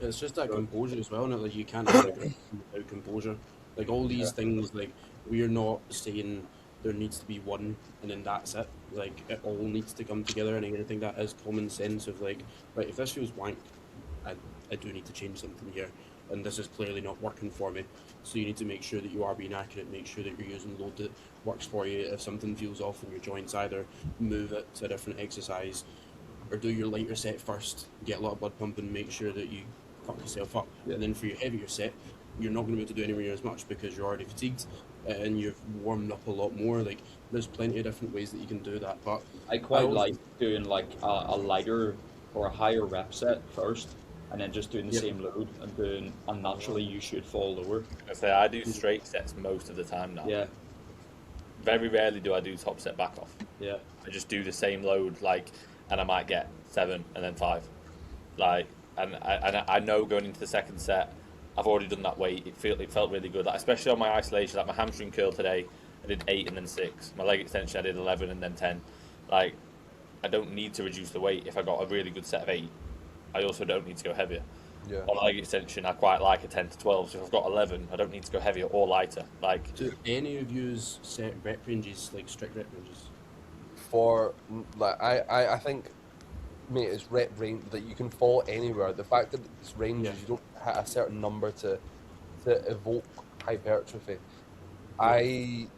Speaker 1: It's just that composure as well, and like you can't have aggression without composure. Like all these things, like we're not saying there needs to be one and then that's it. Like it all needs to come together, and I think that is common sense of like, right, if this feels wank, I do need to change something here. and this is clearly not working for me. So you need to make sure that you are being accurate, make sure that you're using load that works for you. If something feels off in your joints, either move it to a different exercise or do your lighter set first, get a lot of blood pumping, make sure that you fuck yourself up.
Speaker 2: Yeah.
Speaker 1: And then for your heavier set, you're not going to be able to do anywhere near as much because you're already fatigued and you've warmed up a lot more. Like, there's plenty of different ways that you can do that. But
Speaker 2: I quite
Speaker 1: also-
Speaker 2: like doing like a lighter or a higher rep set first, and then just doing the
Speaker 1: Yep.
Speaker 2: same load and doing, and naturally you should fall lower.
Speaker 3: I say I do straight sets most of the time now.
Speaker 2: Yeah,
Speaker 3: Very rarely do I do top set back off.
Speaker 2: yeah.
Speaker 3: I just do the same load, and I might get 7 and then 5. And I know going into the second set, I've already done that weight. It felt really good, especially on my isolation. Like my hamstring curl today, I did 8 and then 6. My leg extension, I did 11 and then 10. I don't need to reduce the weight if I got a really good set of 8. I also don't need to go heavier.
Speaker 4: Yeah.
Speaker 3: On leg extension, I quite like a 10 to 12. So if I've got 11, I don't need to go heavier or lighter.
Speaker 1: do any of you set rep ranges, like strict rep ranges?
Speaker 4: For I think, mate, it's rep range that you can fall anywhere. The fact that it's ranges, you don't hit a certain number to evoke hypertrophy. I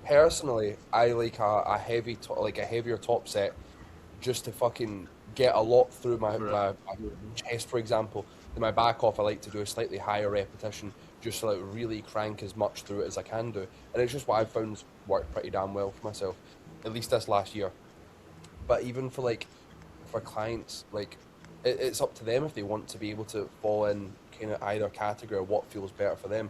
Speaker 4: personally, I like a heavy like a heavier top set just to fucking get a lot through my chest, for example. In my back off, I like to do a slightly higher repetition just to really crank as much through it as I can do. And it's just what I've found worked pretty damn well for myself, at least this last year. But even for clients, it's up to them if they want to be able to fall in kind of either category or what feels better for them.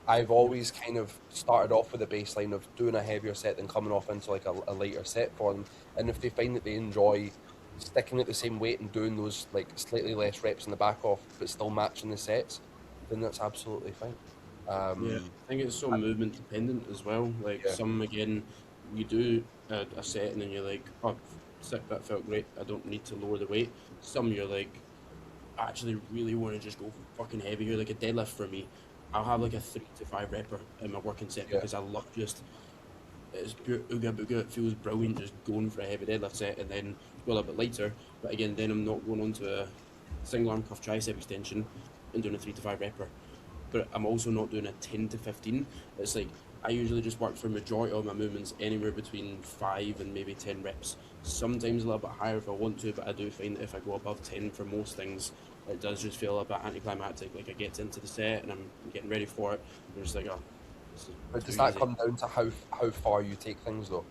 Speaker 4: I've always kind of started off with a baseline of doing a heavier set than coming off into a lighter set for them. And if they find that they enjoy sticking at the same weight and doing those slightly less reps in the back off but still matching the sets, then that's absolutely fine.
Speaker 1: I think it's so movement dependent as well. Some, again, you do a set and then you're like, oh, sick, that felt great, I don't need to lower the weight. Some you're like, I actually really want to just go fucking heavier. Like a deadlift for me, I'll have like a 3 to 5 repper in my working set because I love it's pure ooga booga. It feels brilliant just going for a heavy deadlift set and then go a little bit lighter. But again, then I'm not going on to a single arm cuff tricep extension and doing a 3 to 5 repper. But I'm also not doing a 10 to 15. It's like I usually just work for majority of my movements anywhere between 5 and maybe 10 reps. Sometimes a little bit higher if I want to, but I do find that if I go above 10 for most things, it does just feel a bit anticlimactic. Like I get into the set and I'm getting ready for it, and I'm just like, oh.
Speaker 4: But does that come down to how far you take things though?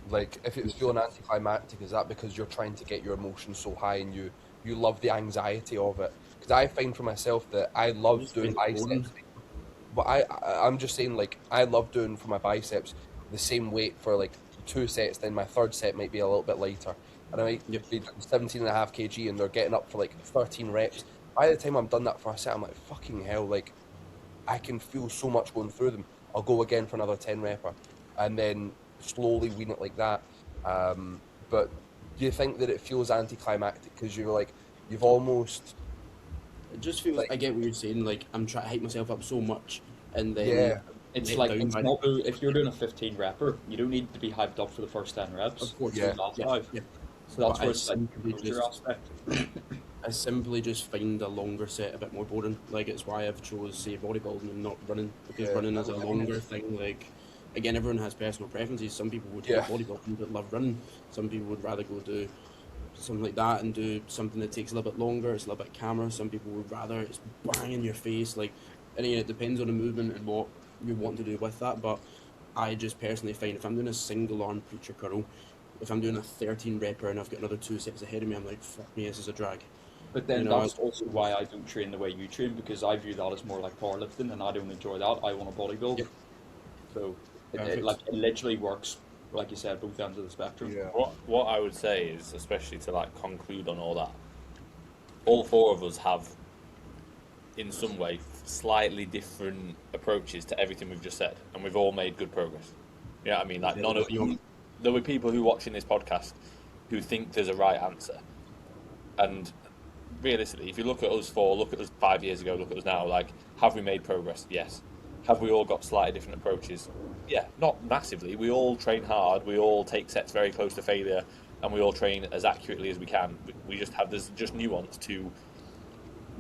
Speaker 4: Like if it's feeling anticlimactic, is that because you're trying to get your emotions so high and you love the anxiety of it? Because I find for myself that I love doing biceps, but I'm just saying I love doing for my biceps the same weight for 2 sets. Then my third set might be a little bit lighter, and I might be doing 17.5 kg, and they're getting up for 13 reps. By the time I'm done that for a set, I'm like, fucking hell, I can feel so much going through them. I'll go again for another 10 repper, and then slowly wean it like that. But do you think that it feels anticlimactic because you've almost...
Speaker 1: It just feels I get what you're saying. I'm trying to hype myself up so much, and then
Speaker 2: It's
Speaker 1: let
Speaker 2: like
Speaker 1: down
Speaker 2: it's
Speaker 1: by-
Speaker 2: not, if you're doing a 15 repper, you don't need to be hyped up for the first 10 reps.
Speaker 1: Of course,
Speaker 2: You do the last 5.
Speaker 1: yeah.
Speaker 2: So that's
Speaker 1: But
Speaker 2: where it's
Speaker 1: simply
Speaker 2: composure aspect.
Speaker 1: I simply just find a longer set a bit more boring. It's why I've chose say bodybuilding and not running, because running is a longer thing. Again, everyone has personal preferences. Some people would do bodybuilding but love running. Some people would rather go do something like that and do something that takes a little bit longer. It's a little bit calmer. Some people would rather it's bang in your face. And again, it depends on the movement and what you want to do with that. But I just personally find if I'm doing a single arm preacher curl, if I'm doing a 13 repper and I've got another 2 sets ahead of me, I'm like, fuck me, this is a drag.
Speaker 2: But then that's also why I don't train the way you train, because I view that as more like powerlifting, and I don't enjoy that. I want to bodybuild.
Speaker 1: Yep.
Speaker 2: So it literally works, like you said, both ends of the spectrum.
Speaker 4: Yeah.
Speaker 3: What I would say is, especially to conclude on all that, all 4 of us have, in some way, slightly different approaches to everything we've just said, and we've all made good progress. You know what I mean? None of you. There were people who watching this podcast who think there's a right answer, and realistically, if you look at us 4, look at us 5 years ago, look at us now, have we made progress? Yes. Have we all got slightly different approaches? Yeah, not massively. We all train hard, we all take sets very close to failure, and we all train as accurately as we can. We just have, there's just nuance to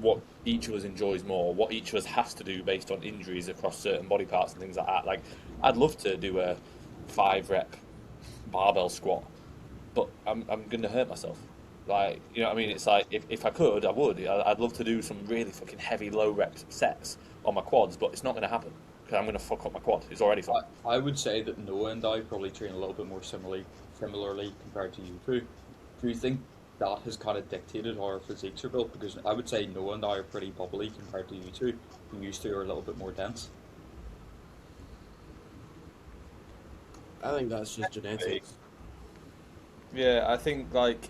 Speaker 3: what each of us enjoys more, what each of us has to do based on injuries across certain body parts and things like that. Like, I'd love to do a 5 rep barbell squat, but I'm going to hurt myself. Like, you know what I mean? It's like, if I could, I would. I'd love to do some really fucking heavy low rep sets on my quads, but it's not going to happen because I'm going to fuck up my quad. It's already fucked.
Speaker 2: I would say that Noah and I probably train a little bit more similarly compared to you two. Do you think that has kind of dictated how our physiques are built? Because I would say Noah and I are pretty bubbly compared to you two. You two are a little bit more dense.
Speaker 1: I think that's just genetics.
Speaker 3: Yeah, I think, like,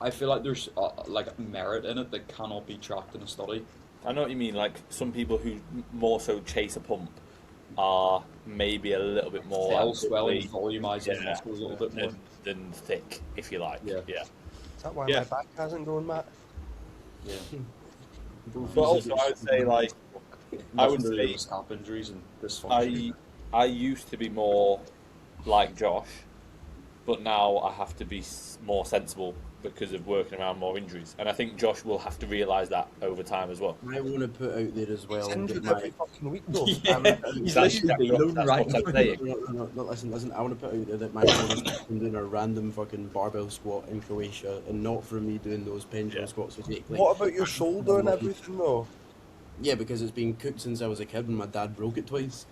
Speaker 2: I feel like there's like merit in it that cannot be tracked in a study.
Speaker 3: I know what you mean. Like, some people who more so chase a pump are maybe a little bit more
Speaker 2: Cell
Speaker 3: like,
Speaker 2: swelling,
Speaker 3: quickly,
Speaker 2: volumizing muscles a little bit more.
Speaker 3: than thick, if you like.
Speaker 2: Yeah.
Speaker 3: Yeah.
Speaker 4: Is that why
Speaker 3: Yeah.
Speaker 4: my back hasn't grown, Matt?
Speaker 2: Yeah.
Speaker 3: But also, I would say, like, I would
Speaker 2: Nothing to do
Speaker 3: say
Speaker 2: with scalp injuries and dysfunction.
Speaker 3: I used to be more like Josh, but now I have to be more sensible because of working around more injuries. And I think Josh will have to realise that over time as well.
Speaker 1: I want to put out there as well.
Speaker 4: He's
Speaker 1: and get
Speaker 4: injured
Speaker 1: my-
Speaker 4: every fucking week, though.
Speaker 2: He's
Speaker 3: That's
Speaker 2: literally
Speaker 3: what
Speaker 2: deloading right
Speaker 3: I'm
Speaker 2: now.
Speaker 3: saying.
Speaker 1: No, listen. I want to put out there that my goal is from doing a random fucking barbell squat in Croatia, and not from me doing those pendulum squats with Jake. Like,
Speaker 4: What about your shoulder and everything, though?
Speaker 1: yeah, because it's been cooked since I was a kid, and my dad broke it twice.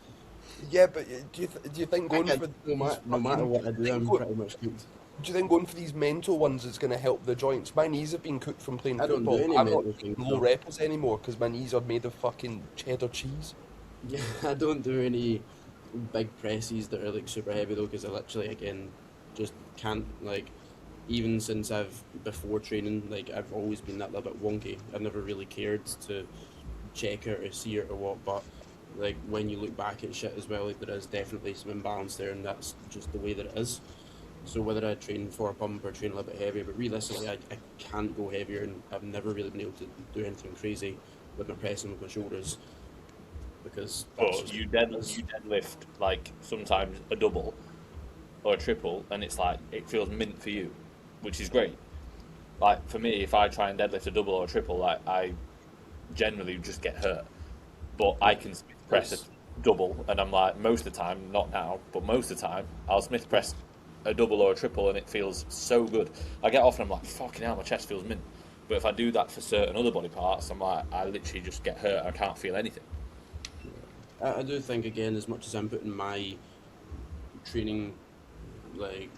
Speaker 4: Yeah, but do you think going for
Speaker 1: No matter what I do, I'm
Speaker 4: go-
Speaker 1: pretty much cooked.
Speaker 4: do you think going for these mental ones is going to help the joints? My knees have been cooked from playing
Speaker 1: I don't do
Speaker 4: football.
Speaker 1: any
Speaker 4: I'm
Speaker 1: mental
Speaker 4: not
Speaker 1: things,
Speaker 4: low
Speaker 1: no.
Speaker 4: reps anymore because my knees are made of fucking cheddar cheese.
Speaker 1: Yeah, I don't do any big presses that are like super heavy though, because I literally again just can't like. Even since before training, like I've always been that little bit wonky. I've never really cared to check it or see it or what, but like when you look back at shit as well, like there is definitely some imbalance there, and that's just the way that it is. So whether I train for a pump or train a little bit heavier, but realistically I can't go heavier, and I've never really been able to do anything crazy with my press and with my shoulders, because that's
Speaker 3: But
Speaker 1: just
Speaker 3: you
Speaker 1: what it is.
Speaker 3: deadlift like sometimes a double or a triple, and it's like it feels mint for you, which is great. Like for me, if I try and deadlift a double or a triple, like I generally just get hurt. But I can Smith press a double, and I'm like, most of the time, not now, but most of the time, I'll Smith press a double or a triple, and it feels so good. I get off and I'm like, fucking hell, my chest feels mint. But if I do that for certain other body parts, I'm like, I literally just get hurt. I can't feel anything.
Speaker 1: I do think again, as much as I'm putting my training, like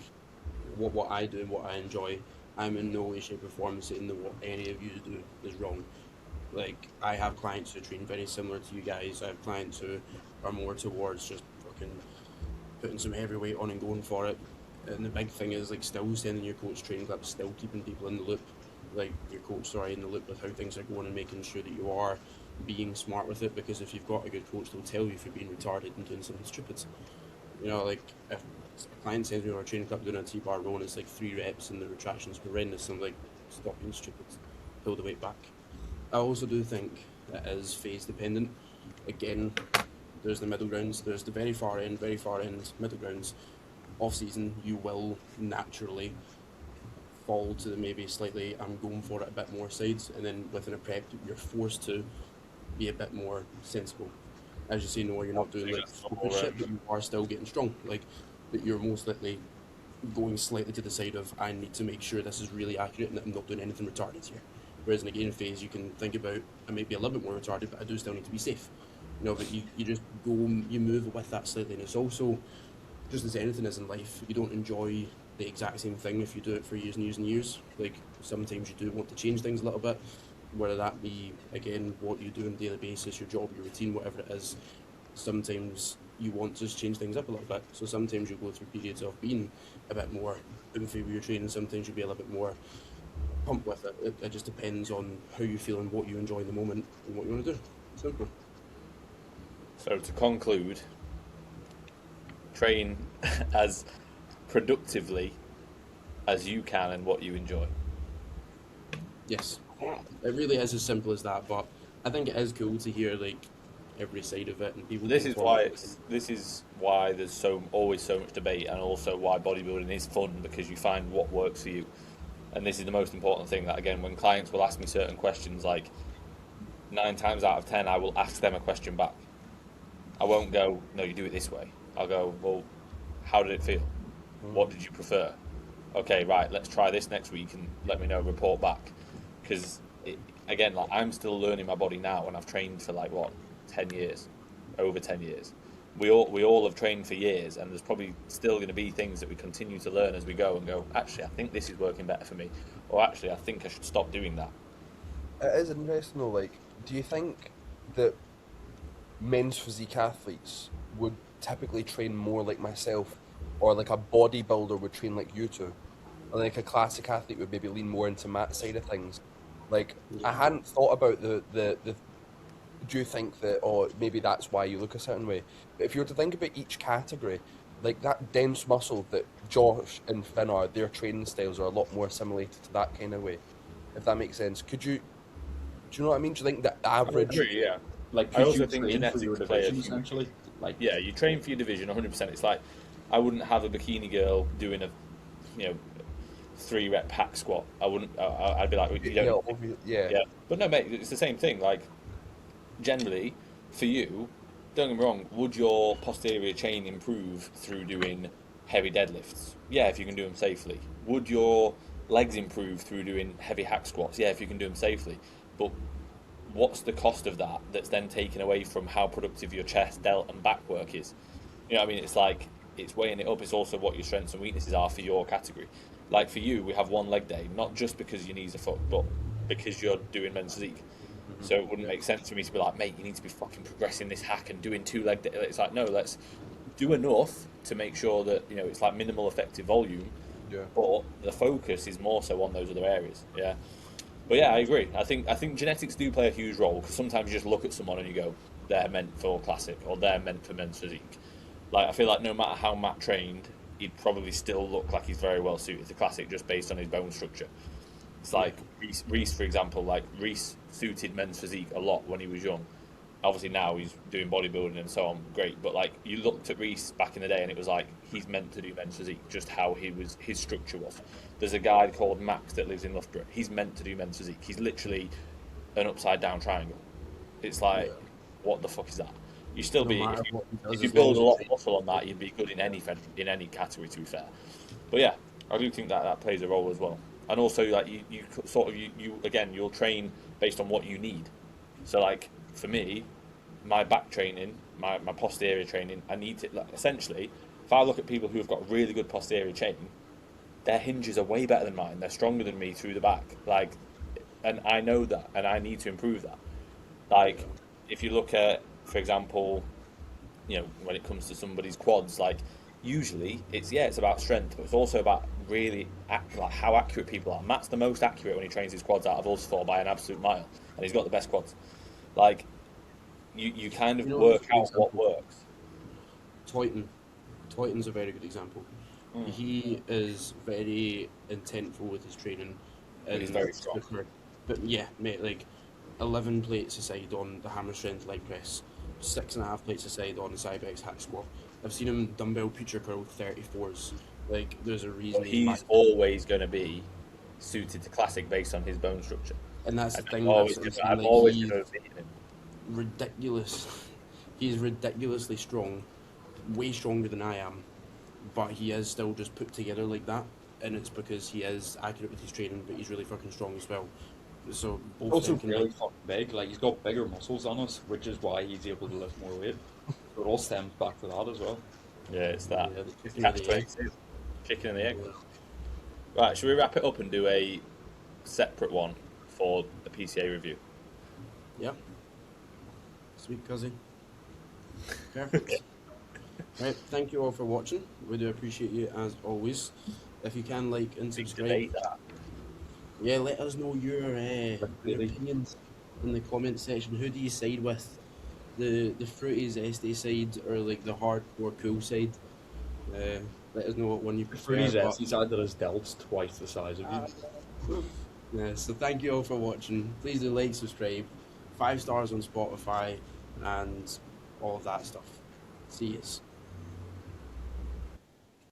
Speaker 1: what I do and what I enjoy, I'm in no way, shape, or form saying that what any of you do is wrong. Like I have clients who train very similar to you guys. I have clients who are more towards just fucking putting some heavy weight on and going for it. And the big thing is like still sending your coach training clips, still keeping people in the loop, like your coach, in the loop with how things are going, and making sure that you are being smart with it. Because if you've got a good coach, they'll tell you if you're being retarded and doing something stupid. You know, like if a client sends me on a training clip doing a T-bar row and it's like 3 reps and the retraction's horrendous, I'm like, stop being stupid, pull the weight back. I also do think it is phase dependent. Again, there's the middle grounds, there's the very far end, middle grounds. Off season, you will naturally fall to the maybe slightly, I'm going for it a bit more sides, and then within a prep, you're forced to be a bit more sensible. As you say, no, you're not doing like stupid shit, but you are still getting strong. Like, but you're most likely going slightly to the side of, I need to make sure this is really accurate and that I'm not doing anything retarded here. Whereas in a gain phase, you can think about, I may be a little bit more retarded, but I do still need to be safe. You know, but you just go, you move with that slightly. And it's also, just as anything is in life, you don't enjoy the exact same thing if you do it for years and years and years. Like, sometimes you do want to change things a little bit, whether that be, again, what you do on a daily basis, your job, your routine, whatever it is. Sometimes you want to just change things up a little bit. So sometimes you go through periods of being a bit more goofy with your training, sometimes you'll be a little bit more pumped with it. It just depends on how you feel and what you enjoy in the moment and what you want to do. Simple.
Speaker 3: So to conclude, train as productively as you can and what you enjoy.
Speaker 1: Yes. It really is as simple as that, but I think it is cool to hear like every side of it and people.
Speaker 3: This is why there's always so much debate, and also why bodybuilding is fun, because you find what works for you. And this is the most important thing, that again, when clients will ask me certain questions, like 9 times out of 10, I will ask them a question back. I won't go, no, you do it this way. I'll go, well, how did it feel? What did you prefer? Okay, right, let's try this next week and let me know, report back. Because, again, like, I'm still learning my body now, and I've trained for, like, what, 10 years? Over 10 years. We all have trained for years, and there's probably still going to be things that we continue to learn as we go and go, actually, I think this is working better for me. Or actually, I think I should stop doing that.
Speaker 4: It is interesting though, like, do you think that men's physique athletes would typically train more like myself, or like a bodybuilder would train like you two, or like a classic athlete would maybe lean more into Matt's side of things? Like, I hadn't thought about the do you think that, or maybe that's why you look a certain way, but if you were to think about each category, like that dense muscle that Josh and Finn are, their training styles are a lot more assimilated to that kind of way, if that makes sense. Do you know what I mean? Do you think that the average...
Speaker 3: I agree, yeah.
Speaker 2: Like,
Speaker 3: I
Speaker 2: could
Speaker 3: also
Speaker 2: you
Speaker 3: think
Speaker 2: train for
Speaker 3: genetics
Speaker 2: your
Speaker 3: play a
Speaker 2: division,
Speaker 3: huge...
Speaker 2: essentially? Like,
Speaker 3: Yeah, you train for your division 100%. It's like, I wouldn't have a bikini girl doing a, 3-rep hack squat. I wouldn't. I'd be like, you don't.
Speaker 4: Yeah.
Speaker 3: But no, mate, it's the same thing. Like, generally, for you, don't get me wrong. Would your posterior chain improve through doing heavy deadlifts? Yeah, if you can do them safely. Would your legs improve through doing heavy hack squats? Yeah, if you can do them safely. But what's the cost of that that's then taken away from how productive your chest, delt, and back work is? You know what I mean? It's like, it's weighing it up. It's also what your strengths and weaknesses are for your category. Like for you, we have one leg day, not just because your knees are fucked, but because you're doing men's physique. So it wouldn't make sense for me to be like, mate, you need to be fucking progressing this hack and doing 2 leg days. It's like, no, let's do enough to make sure that, it's like minimal effective volume.
Speaker 4: Yeah.
Speaker 3: But the focus is more so on those other areas. Yeah. But yeah, I agree. I think genetics do play a huge role, because sometimes you just look at someone and you go, they're meant for classic, or they're meant for men's physique. Like, I feel like no matter how Matt trained, he'd probably still look like he's very well suited to classic just based on his bone structure. It's like Reese, for example. Like, Reese suited men's physique a lot when he was young. Obviously now he's doing bodybuilding and so on, great. But like, you looked at Reese back in the day and it was like, he's meant to do men's physique, just how his structure was. There's a guy called Max that lives in Loughborough. He's meant to do men's physique. He's literally an upside down triangle. It's like, what the fuck is that? You still if you build a lot of muscle on that, you'd be good in any category, to be fair. But yeah, I do think that plays a role as well. And also, like, you sort of you'll train based on what you need. So like, for me, my back training, my posterior training, I need to, like, essentially, if I look at people who have got really good posterior chain, their hinges are way better than mine. They're stronger than me through the back. Like, and I know that, and I need to improve that. Like, if you look at, for example, when it comes to somebody's quads, like, usually it's about strength, but it's also about really like how accurate people are. Matt's the most accurate when he trains his quads out of us 4 by an absolute mile, and he's got the best quads. Like, you kind of work out what works.
Speaker 1: Toyton's a very good example. He is very intentful with his training, and
Speaker 3: he's very strong.
Speaker 1: But yeah, mate, like 11 plates aside on the hammer strength leg press, 6.5 plates aside on the Cybex hack squat. I've seen him dumbbell preacher curl 34s. Like, there's a reason.
Speaker 3: But he's always going to be suited to classic based on his bone structure.
Speaker 1: And that's the thing.
Speaker 3: I'm always going to beat him.
Speaker 1: Ridiculous. He's ridiculously strong, way stronger than I am, but he is still just put together like that. And it's because he is accurate with his training, but he's really fucking strong as well. So both
Speaker 2: also
Speaker 1: can,
Speaker 2: really fucking big. Like, he's got bigger muscles on us, which is why he's able to lift more weight. So it all stems back to that as well.
Speaker 3: Yeah, it's that.
Speaker 1: Yeah,
Speaker 3: Chicken and the egg. Right, should we wrap it up and do a separate one for the PCA review?
Speaker 1: Yep. Sweet cousin. Perfect. Right, thank you all for watching. We do appreciate you as always. If you can, like and subscribe. Yeah, let us know your opinions in the comment section. Who do you side with? The fruity zesty side, or like the hardcore cool side? Let us know what one you prefer.
Speaker 2: The fruity zesty side that has delts twice the size of you.
Speaker 1: Yeah, so thank you all for watching. Please do like, subscribe, 5 stars on Spotify, and all of that stuff. See yous.